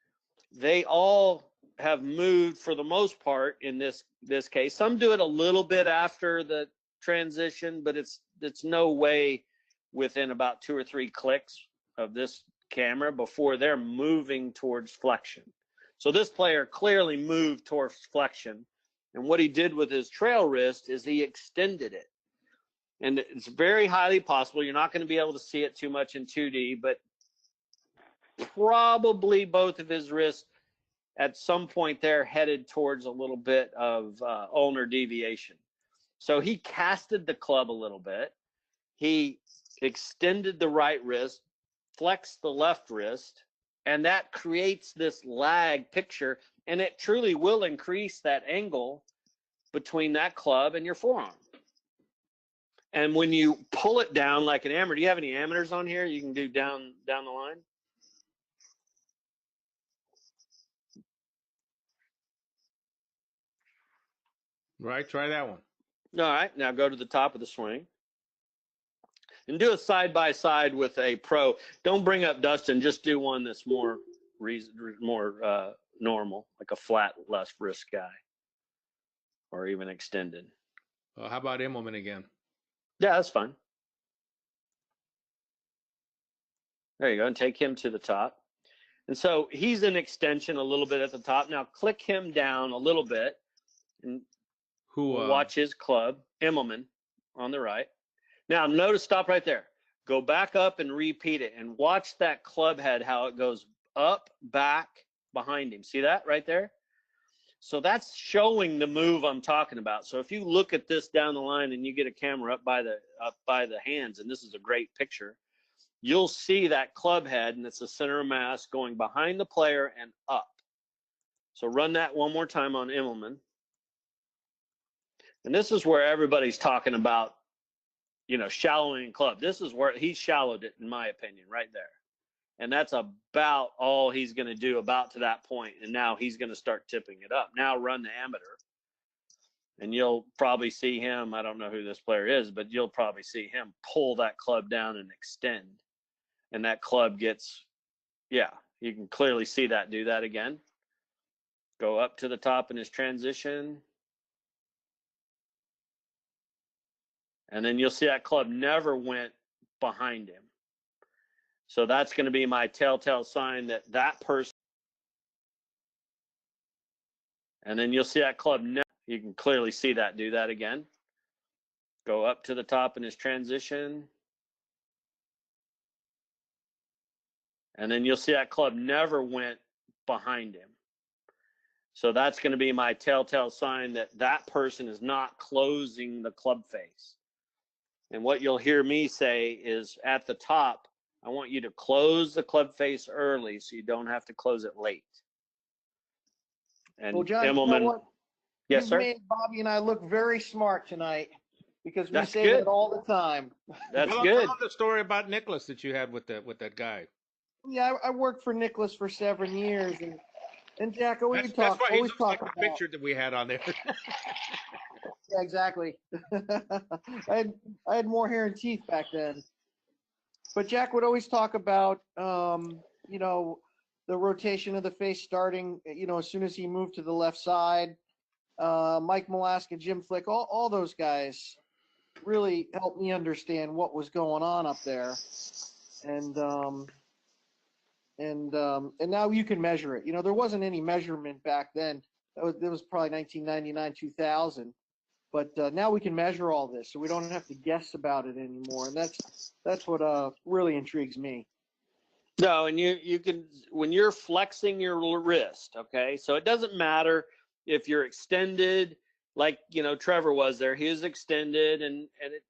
they all have moved for the most part in this case. Some do it a little bit after the transition, but it's no way within about 2 or 3 clicks of this camera before they're moving towards flexion. So this player clearly moved towards flexion. And what he did with his trail wrist is he extended it. And it's very highly possible, you're not going to be able to see it too much in 2D, but probably both of his wrists at some point there headed towards a little bit of ulnar deviation. So he casted the club a little bit. He extended the right wrist, flexed the left wrist, and that creates this lag picture, and it truly will increase that angle between that club and your forearm. And when you pull it down like an amateur, do you have any amateurs on here you can do down the line? Right, try that one. All right, now go to the top of the swing. And do a side-by-side with a pro. Don't bring up Dustin, just do one that's more normal, like a flat left wrist guy, or even extended. How about Immelman again? Yeah, that's fine. There you go, and take him to the top. And so he's an extension a little bit at the top. Now click him down a little bit, and watch his club, Immelman, on the right. Now notice, stop right there. Go back up and repeat it, and watch that club head, how it goes up, back, behind him. See that right there? So that's showing the move I'm talking about. So if you look at this down the line and you get a camera up by the hands, and this is a great picture, you'll see that club head, and it's the center of mass going behind the player and up. So run that one more time on Immelman. And this is where everybody's talking about, you know, shallowing club. This is where he shallowed it, in my opinion, right there. And that's about all he's going to do about to that point. And now he's going to start tipping it up. Now run the amateur. And you'll probably see him, I don't know who this player is, but you'll probably see him pull that club down and extend. And that club gets, yeah, you can clearly see that. Do that again. Go up to the top in his transition. And then you'll see that club never went behind him. So that's going to be my telltale sign that that person. And then you'll see that club you can clearly see that. Do that again. Go up to the top in his transition. And then you'll see that club never went behind him. So that's going to be my telltale sign that that person is not closing the club face. And what you'll hear me say is at the top, I want you to close the club face early so you don't have to close it late. And well, John, Immelman, you know what? yes, You've sir. made Bobby and I look very smart tonight because we That's say good. that all the time. That's Tell good. the story about Nicholas that you had with that guy. Yeah, I worked for Nicholas for 7 years, and Jack, always That's talk why he always looks talk like about. the picture that we had on there. Yeah, exactly. I had more hair and teeth back then. But Jack would always talk about, you know, the rotation of the face starting, you know, as soon as he moved to the left side. Mike Malaska, Jim Flick, all those guys really helped me understand what was going on up there. And now you can measure it. You know, there wasn't any measurement back then. It was probably 1999, 2000. But now we can measure all this, so we don't have to guess about it anymore. And that's what really intrigues me. No, and you can, when you're flexing your wrist, okay, so it doesn't matter if you're extended, like, you know, Trevor was there. He was extended, and it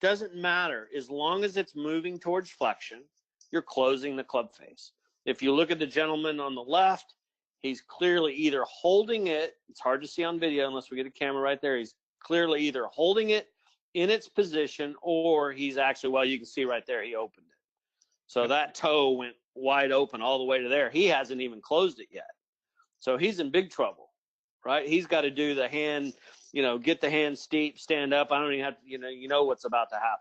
doesn't matter. As long as it's moving towards flexion, you're closing the club face. If you look at the gentleman on the left, he's clearly either holding it. It's hard to see on video unless we get a camera right there. He's clearly either holding it in its position, or he's actually, well, you can see right there, he opened it. So that toe went wide open all the way to there. He hasn't even closed it yet. So he's in big trouble, right? He's got to do the hand, you know, get the hand steep, stand up. I don't even have to, you know what's about to happen.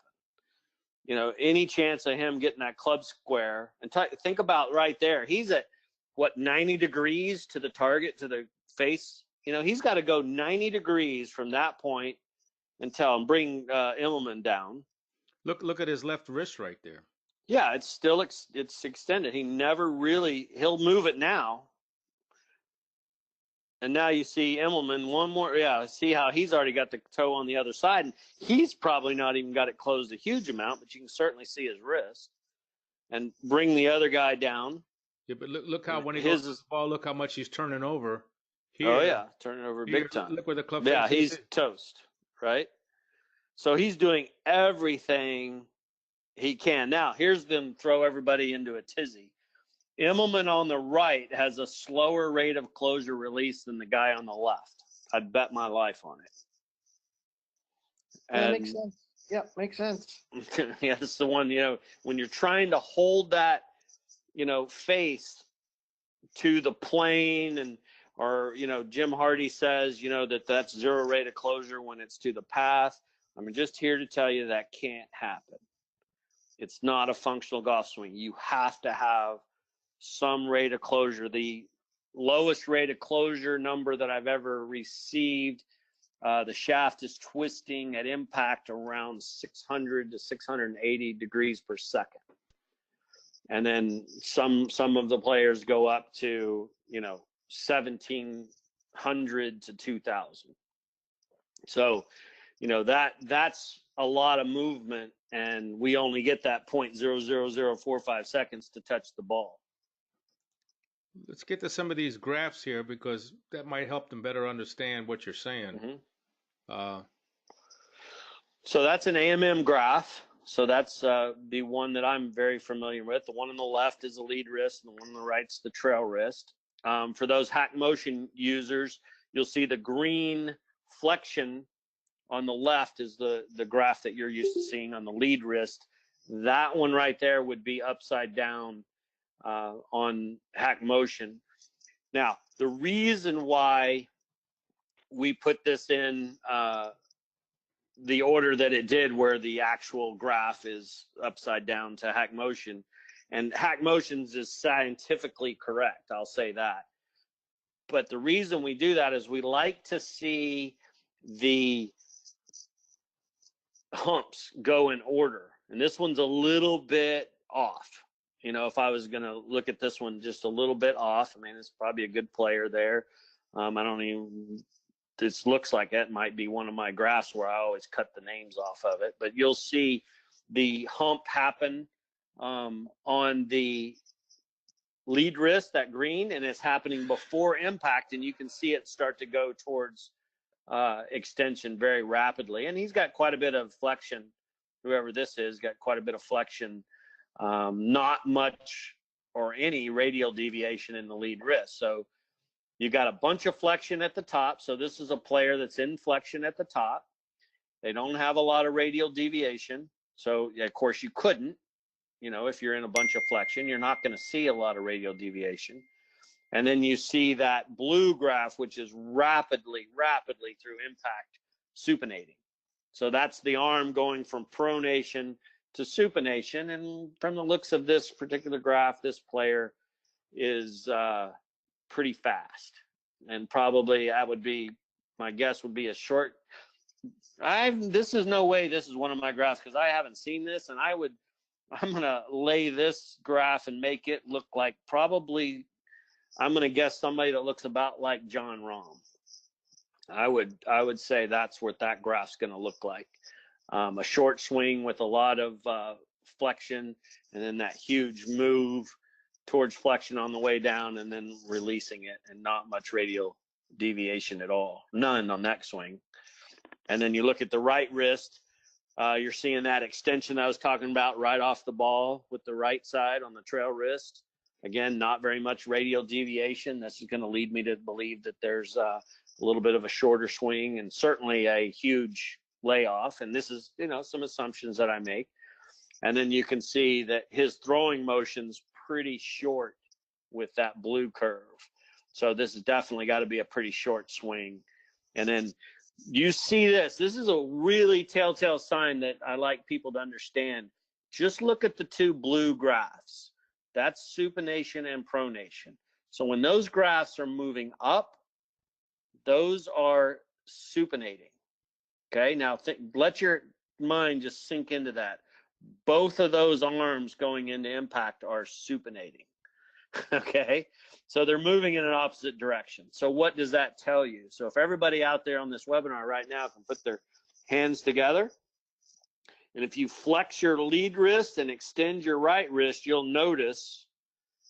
You know, any chance of him getting that club square, and think about right there. He's at, what, 90 degrees to the target, to the face. You know, he's got to go 90 degrees from that point and bring Immelman down. Look at his left wrist right there. Yeah, it's still it's extended. He never really, he'll move it now. And now you see Immelman one more. Yeah, see how he's already got the toe on the other side, and he's probably not even got it closed a huge amount, but you can certainly see his wrist. And bring the other guy down. Yeah, but look how when he goes to the ball, look how much he's turning over. Here, oh yeah, turning over big time. Look where the club. Yeah, he's toast, right? So he's doing everything he can. Now, here's them throw everybody into a tizzy. Immelman on the right has a slower rate of closure release than the guy on the left. I'd bet my life on it. That makes sense. Yep, makes sense. Yeah, it's the one, when you're trying to hold that, face to the plane or Jim Hardy says, that's zero rate of closure when it's to the path. I'm just here to tell you that can't happen. It's not a functional golf swing. You have to have some rate of closure. The lowest rate of closure number that I've ever received, the shaft is twisting at impact around 600 to 680 degrees per second. And then some of the players go up to, 1,700 to 2,000. So, that's a lot of movement, and we only get that 0.00045 seconds to touch the ball. Let's get to some of these graphs here because that might help them better understand what you're saying. So that's an AMM graph. So that's the one that I'm very familiar with. The one on the left is the lead wrist, and the one on the right is the trail wrist. For those HackMotion users, you'll see the green flexion on the left is the graph that you're used to seeing on the lead wrist. That one right there would be upside down on HackMotion. Now, the reason why we put this in the order that it did, where the actual graph is upside down to HackMotion, and HackMotion's is scientifically correct, I'll say that. But the reason we do that is we like to see the humps go in order, and this one's a little bit off. If I was going to look at this one just a little bit off, it's probably a good player there. This looks like it might be one of my graphs where I always cut the names off of it, but you'll see the hump happen on the lead wrist, that green, and it's happening before impact, and you can see it start to go towards extension very rapidly. And he's got quite a bit of flexion. Whoever this is got quite a bit of flexion, not much or any radial deviation in the lead wrist. So you got a bunch of flexion at the top. So this is a player that's in flexion at the top. They don't have a lot of radial deviation. So of course you couldn't, if you're in a bunch of flexion, you're not going to see a lot of radial deviation. And then you see that blue graph, which is rapidly through impact supinating. So that's the arm going from pronation to supination. And from the looks of this particular graph, this player is pretty fast. And probably my guess would be a short. This is no way this is one of my graphs because I haven't seen this, and I'm going to lay this graph and make it look like probably, I'm going to guess somebody that looks about like John Rahm. I would say that's what that graph's going to look like. A short swing with a lot of flexion, and then that huge move towards flexion on the way down, and then releasing it, and not much radial deviation at all. None on that swing. And then you look at the right wrist, you're seeing that extension I was talking about right off the ball with the right side on the trail wrist. Again, not very much radial deviation. This is going to lead me to believe that there's a little bit of a shorter swing and certainly a huge layoff. And this is, some assumptions that I make. And then you can see that his throwing motion's pretty short with that blue curve. So this has definitely got to be a pretty short swing. And then you see this. This is a really telltale sign that I like people to understand. Just look at the two blue graphs. That's supination and pronation. So when those graphs are moving up, those are supinating. Okay, now let your mind just sink into that. Both of those arms going into impact are supinating. Okay, so they're moving in an opposite direction. So what does that tell you? So if everybody out there on this webinar right now can put their hands together, and if you flex your lead wrist and extend your right wrist, you'll notice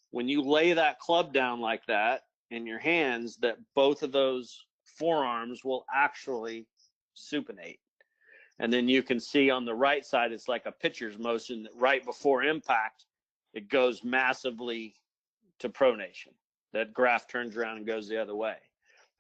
when you lay that club down like that in your hands that both of those forearms will actually supinate. And then you can see on the right side, it's like a pitcher's motion that right before impact, it goes massively to pronation. That graph turns around and goes the other way.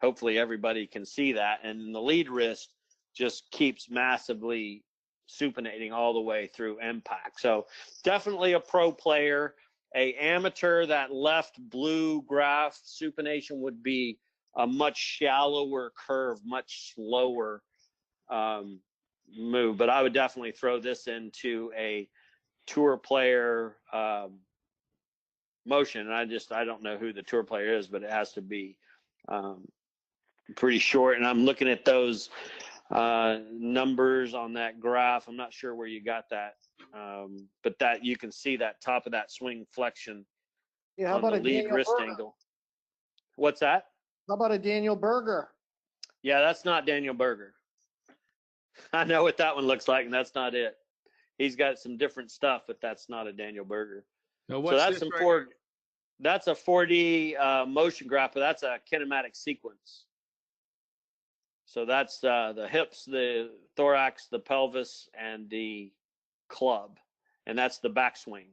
Hopefully everybody can see that. And the lead wrist just keeps massively supinating all the way through impact. So definitely a pro player. A amateur, that left blue graph supination would be a much shallower curve, much slower move. But I would definitely throw this into a tour player motion. And I don't know who the tour player is, but it has to be pretty short. And I'm looking at those numbers on that graph. I'm not sure where you got that, but that you can see that top of that swing flexion Yeah, how on about the a lead Daniel wrist Berger? angle. What's that? How about a Daniel Berger? Yeah, that's not Daniel Berger. I know what that one looks like, and that's not it. He's got some different stuff, but that's not a Daniel Berger. Now, So what's that's this some right four. here? That's a 4D motion graph, but that's a kinematic sequence. So that's the hips, the thorax, the pelvis, and the club, and that's the backswing.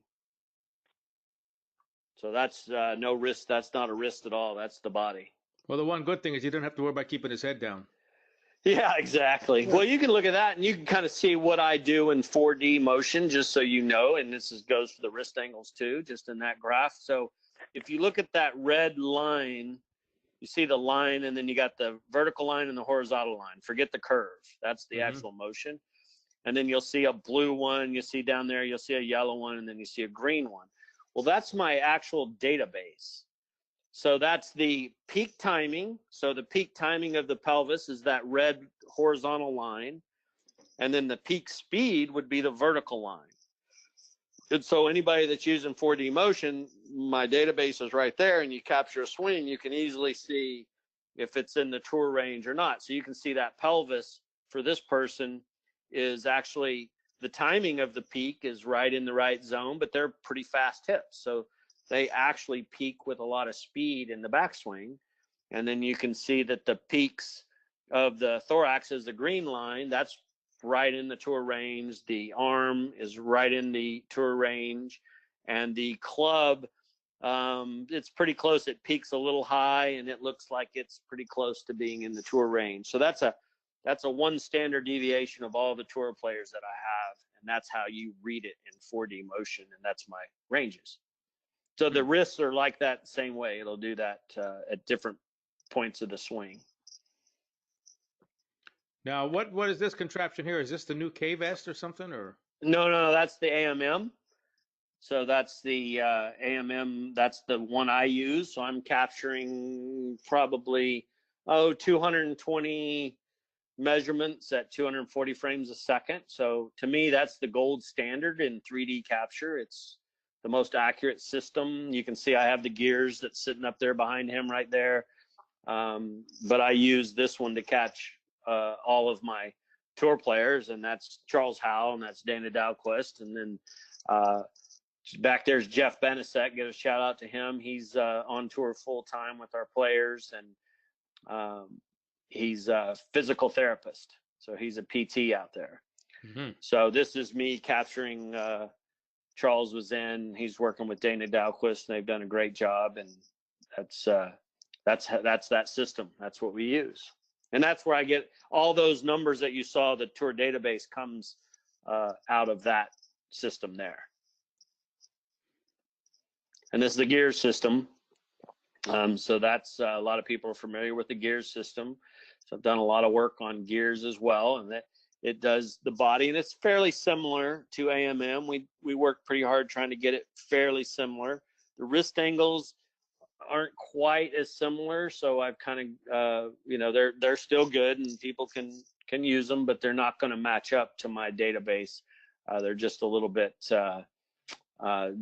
So that's no wrist. That's not a wrist at all. That's the body. Well, the one good thing is you don't have to worry about keeping his head down. Yeah, exactly. Well, you can look at that and you can kind of see what I do in 4D motion, just so you know. And goes for the wrist angles too, just in that graph. So if you look at that red line, you see the line, and then you got the vertical line and the horizontal line. Forget the curve. That's the actual motion. And then you'll see a blue one. You see down there, you'll see a yellow one, and then you see a green one. Well, that's my actual database. So that's the peak timing. So the peak timing of the pelvis is that red horizontal line. And then the peak speed would be the vertical line. And so anybody that's using 4D motion, my database is right there, and you capture a swing, you can easily see if it's in the tour range or not. So you can see that pelvis for this person is actually, the timing of the peak is right in the right zone, but they're pretty fast hips. So they actually peak with a lot of speed in the backswing. And then you can see that the peaks of the thorax is the green line. That's right in the tour range. The arm is right in the tour range. And the club, it's pretty close. It peaks a little high, and it looks like it's pretty close to being in the tour range. So that's a one standard deviation of all the tour players that I have. And that's how you read it in 4D motion. And that's my ranges. So the wrists are like that same way. It'll do that at different points of the swing. Now, what is this contraption here? Is this the new K-Vest or something, or? No, that's the AMM. So that's the AMM. That's the one I use. So I'm capturing probably 220 measurements at 240 frames a second. So to me, that's the gold standard in 3D capture. It's the most accurate system. You can see I have the gears that's sitting up there behind him right there. But I use this one to catch all of my tour players, and that's Charles Howell, and that's Dana Dahlquist. And then back there's Jeff Benisek. Give a shout out to him. He's on tour full time with our players, and he's a physical therapist. So he's a PT out there. So this is me capturing Charles was in. He's working with Dana Dahlquist, and they've done a great job. And that's that system. That's what we use, and that's where I get all those numbers that you saw. The tour database comes out of that system there. And this is the gears system. So that's a lot of people are familiar with the gears system. So I've done a lot of work on gears as well, and that it does the body, and it's fairly similar to AMM. We work pretty hard trying to get it fairly similar. The wrist angles aren't quite as similar, so I've kind of they're still good, and people can use them, but they're not going to match up to my database. They're just a little bit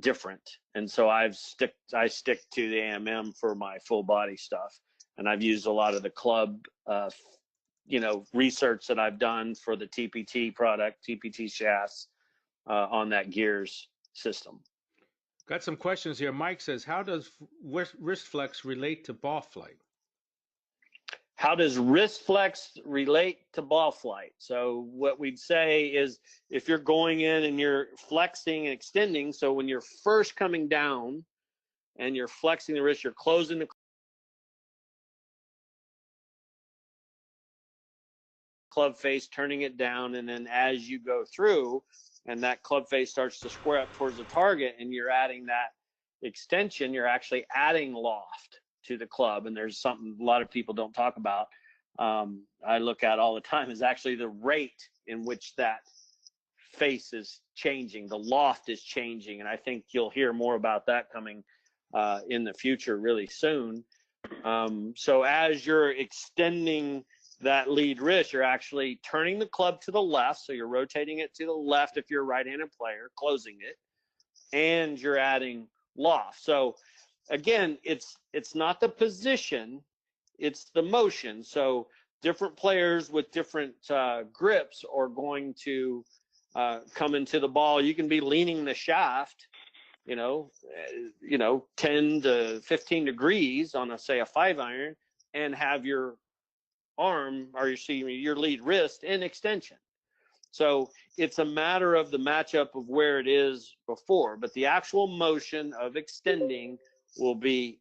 different, and so I stick to the AMM for my full body stuff, and I've used a lot of the club research that I've done for the TPT product, TPT shafts, on that gears system. Got some questions here. Mike says, how does wrist flex relate to ball flight? how does wrist flex relate to ball flight? So what we'd say is if you're going in and you're flexing and extending, so when you're first coming down and you're flexing the wrist, you're closing the club face, turning it down, and then as you go through and that club face starts to square up towards the target and you're adding that extension, you're actually adding loft to the club. And there's something a lot of people don't talk about. I look at all the time is actually the rate in which that face is changing, the loft is changing, and I think you'll hear more about that coming in the future really soon. So as you're extending that lead wrist, you're actually turning the club to the left, so you're rotating it to the left if you're a right-handed player, closing it, and you're adding loft. So again, it's not the position, it's the motion. So different players with different grips are going to come into the ball. You can be leaning the shaft, 10 to 15 degrees on say a 5-iron, and have your arm or your lead wrist in extension. So it's a matter of the matchup of where it is before, but the actual motion of extending will be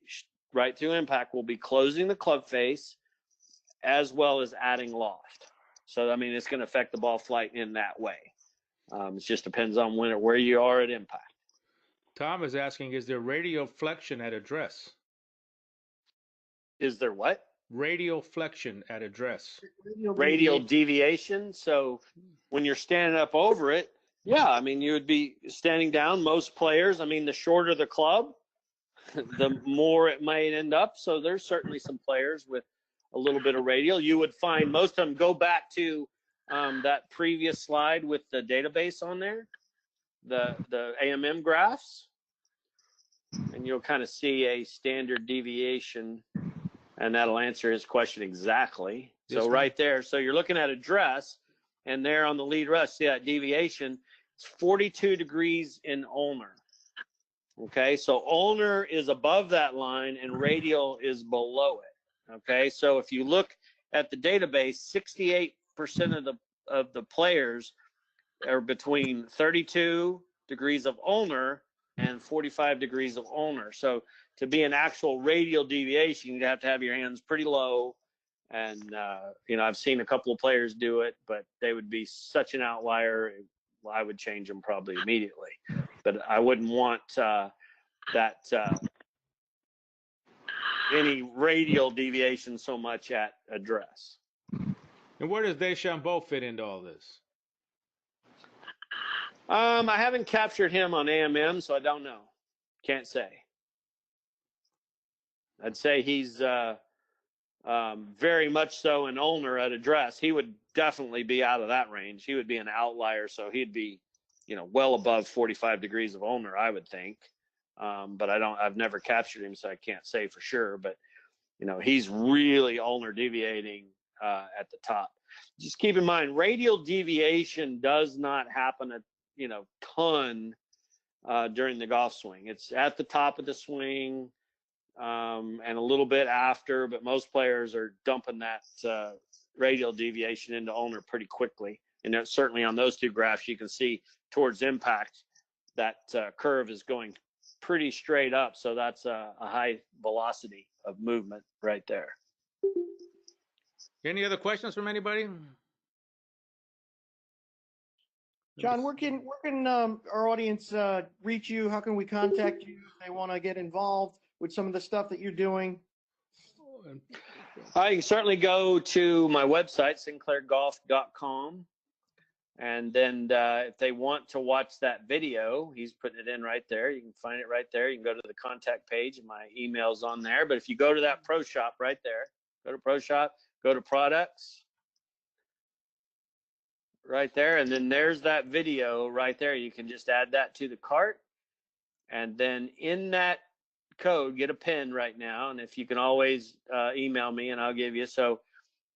right to impact, will be closing the club face as well as adding loft. So, I mean, it's going to affect the ball flight in that way. It just depends on when or where you are at impact. Tom is asking, is there radial flexion at address? Is there what? Radial flexion at address. Radial deviation. So when you're standing up over it, yeah, I mean, you would be standing down. Most players, I mean, the shorter the club, the more it might end up. So there's certainly some players with a little bit of radial. You would find most of them go back to that previous slide with the database on there, the AMM graphs, and you'll kind of see a standard deviation, and that'll answer his question exactly. So right there, so you're looking at address, and there on the lead rest, see that deviation, it's 42 degrees in ulnar. Okay, so ulnar is above that line and radial is below it. Okay, so if you look at the database, 68% of the players are between 32 degrees of ulnar and 45 degrees of ulnar. So to be an actual radial deviation, you'd have to have your hands pretty low. And, I've seen a couple of players do it, but they would be such an outlier. I would change them probably immediately. But I wouldn't want any radial deviation so much at address. And where does Deschambault fit into all this? I haven't captured him on AMM, so I don't know. Can't say. I'd say he's very much so an ulnar at address. He would definitely be out of that range. He would be an outlier, so he'd be, well above 45 degrees of ulnar, I would think. But I've never captured him, so I can't say for sure. But, he's really ulnar deviating at the top. Just keep in mind, radial deviation does not happen a ton during the golf swing. It's at the top of the swing and a little bit after, but most players are dumping that radial deviation into ulnar pretty quickly. And certainly on those two graphs, you can see towards impact that curve is going pretty straight up. So that's a high velocity of movement right there. Any other questions from anybody? John, where can our audience reach you? How can we contact you if they want to get involved with some of the stuff that you're doing? You can certainly go to my website, sinclairgolf.com. And then if they want to watch that video, he's putting it in right there. You can find it right there. You can go to the contact page and my email's on there. But if you go to that Pro Shop right there, go to Pro Shop, go to products right there. And then there's that video right there. You can just add that to the cart. And then in that code, get a pen right now. And if you can always email me and I'll give you. So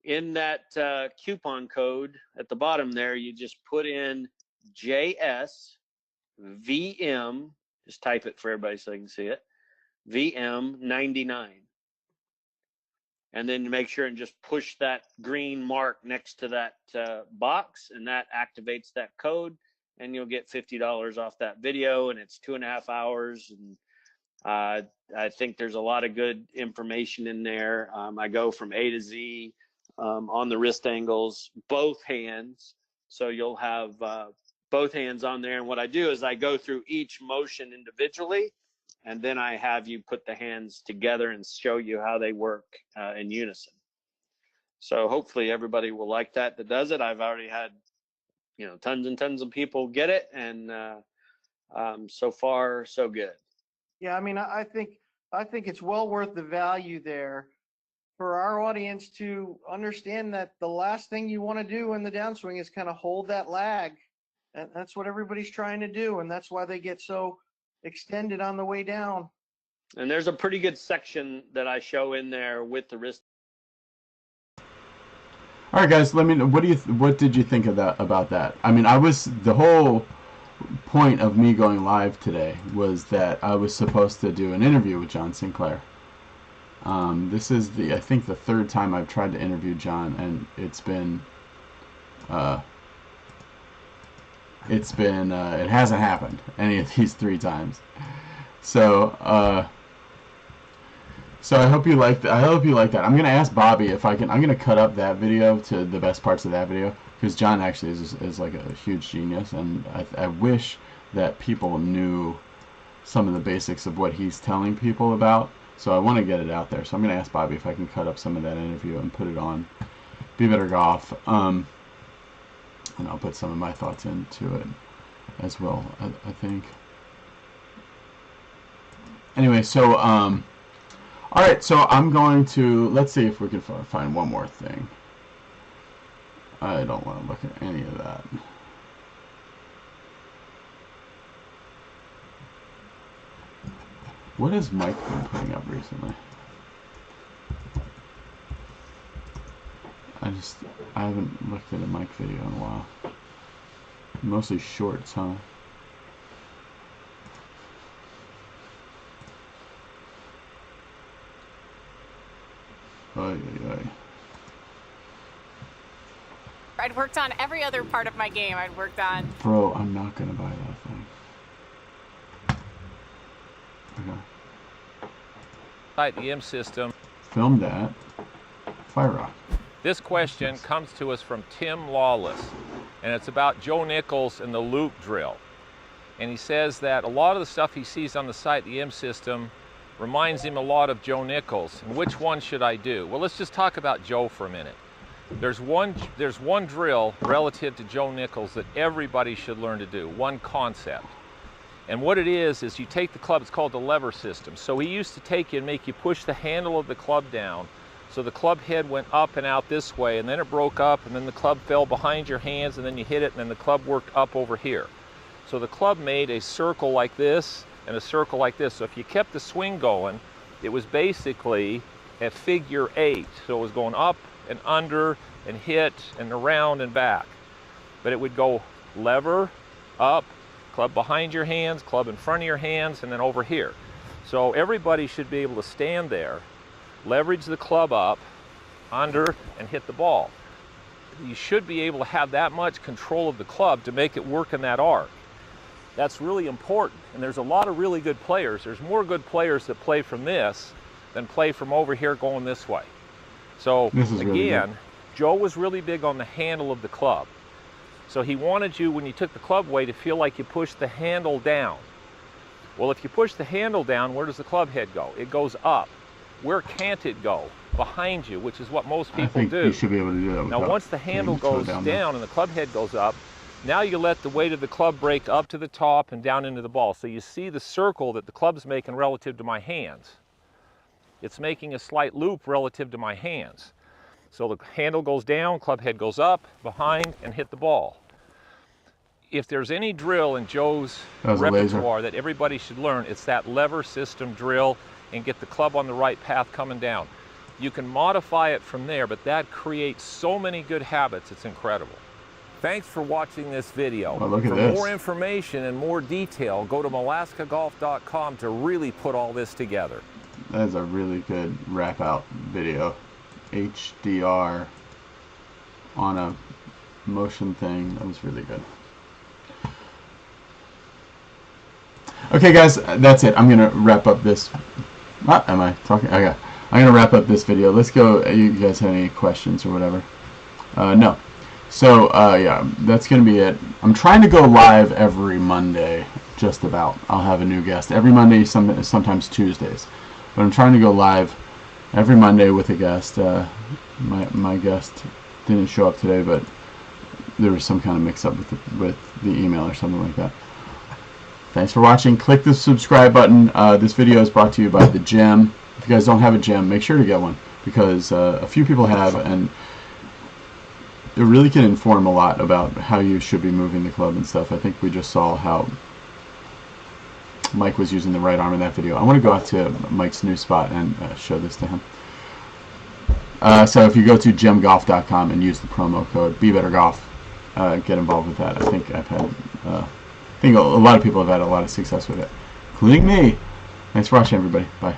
in that coupon code at the bottom there, you just put in JSVM, just type it for everybody so they can see it, VM99. and then make sure and just push that green mark next to that box, and that activates that code, and you'll get $50 off that video, and it's 2.5 hours. And I think there's a lot of good information in there. I go from A to Z on the wrist angles, both hands. So you'll have both hands on there. And what I do is I go through each motion individually, and then I have you put the hands together and show you how they work in unison. So hopefully everybody will like that does it. I've already had, tons and tons of people get it, and so far so good. Yeah, I mean, I think it's well worth the value there for our audience to understand that the last thing you want to do in the downswing is kind of hold that lag. And that's what everybody's trying to do, and that's why they get so extended on the way down. And there's a pretty good section that I show in there with the wrist. All right, guys, let me know, what did you think of that, about that? I mean, the whole point of me going live today was that I was supposed to do an interview with John Sinclair. This is I think the third time I've tried to interview John, and it hasn't happened any of these 3 times. So I hope you like that. I'm gonna ask Bobby if I can. I'm gonna cut up that video to the best parts of that video, because John actually is like a huge genius, and I wish that people knew some of the basics of what he's telling people about. So I want to get it out there. So I'm gonna ask Bobby if I can cut up some of that interview and put it on Be Better Golf. And I'll put some of my thoughts into it as well, I think. Anyway, so all right, so I'm going to, let's see if we can find one more thing. I don't want to look at any of that. What has Mike been putting up recently? I haven't looked at a Mike video in a while. Mostly shorts, huh? Oy, oy, oy. I'd worked on every other part of my game. I'd worked on... Bro, I'm not gonna buy that thing. Okay. The M system. Film that. Fire rock. This question comes to us from Tim Lawless, and it's about Joe Nichols and the loop drill. And he says that a lot of the stuff he sees on the site, the M system, reminds him a lot of Joe Nichols. And which one should I do? Well, let's just talk about Joe for a minute. There's one drill relative to Joe Nichols that everybody should learn to do, one concept. And what it is you take the club, it's called the lever system. So he used to take you and make you push the handle of the club down, so the club head went up and out this way, and then it broke up, and then the club fell behind your hands, and then you hit it, and then the club worked up over here. So the club made a circle like this and a circle like this. So if you kept the swing going, it was basically a figure 8. So it was going up and under and hit and around and back. But it would go lever, up, club behind your hands, club in front of your hands, and then over here. So everybody should be able to stand there, leverage the club up, under, and hit the ball. You should be able to have that much control of the club to make it work in that arc. That's really important, and there's a lot of really good players. There's more good players that play from this than play from over here going this way. So again, Joe was really big on the handle of the club. So he wanted you, when you took the club away, to feel like you pushed the handle down. Well, if you push the handle down, where does the club head go? It goes up. Where can't it go? Behind you, which is what most people do. You should be able to do that. Now, once the handle goes down and the club head goes up, now you let the weight of the club break up to the top and down into the ball. So you see the circle that the club's making relative to my hands. It's making a slight loop relative to my hands. So the handle goes down, club head goes up, behind, and hit the ball. If there's any drill in Joe's repertoire that everybody should learn, it's that lever system drill and get the club on the right path coming down. You can modify it from there, but that creates so many good habits, it's incredible. Thanks for watching this video. Oh, look at for this. more information and more detail, go to MalaskaGolf.com to really put all this together. That is a really good wrap out video. HDR on a motion thing. That was really good. Okay, guys, that's it. I'm gonna wrap up this. What am I talking? Okay, I'm gonna wrap up this video. Let's go. You guys have any questions or whatever? No. So yeah, that's gonna be it. I'm trying to go live every Monday, just about. I'll have a new guest every Monday, sometimes Tuesdays, but I'm trying to go live every Monday with a guest. My guest didn't show up today, but there was some kind of mix-up with the email or something like that. Thanks for watching. Click the subscribe button. This video is brought to you by the gym. If you guys don't have a gym, make sure to get one, because a few people have, and it really can inform a lot about how you should be moving the club and stuff. I think we just saw how Mike was using the right arm in that video. I want to go out to Mike's new spot and show this to him. So if you go to gymgolf.com and use the promo code BeBetterGolf, get involved with that. I think a lot of people have had a lot of success with it, including me. Thanks for watching, everybody. Bye.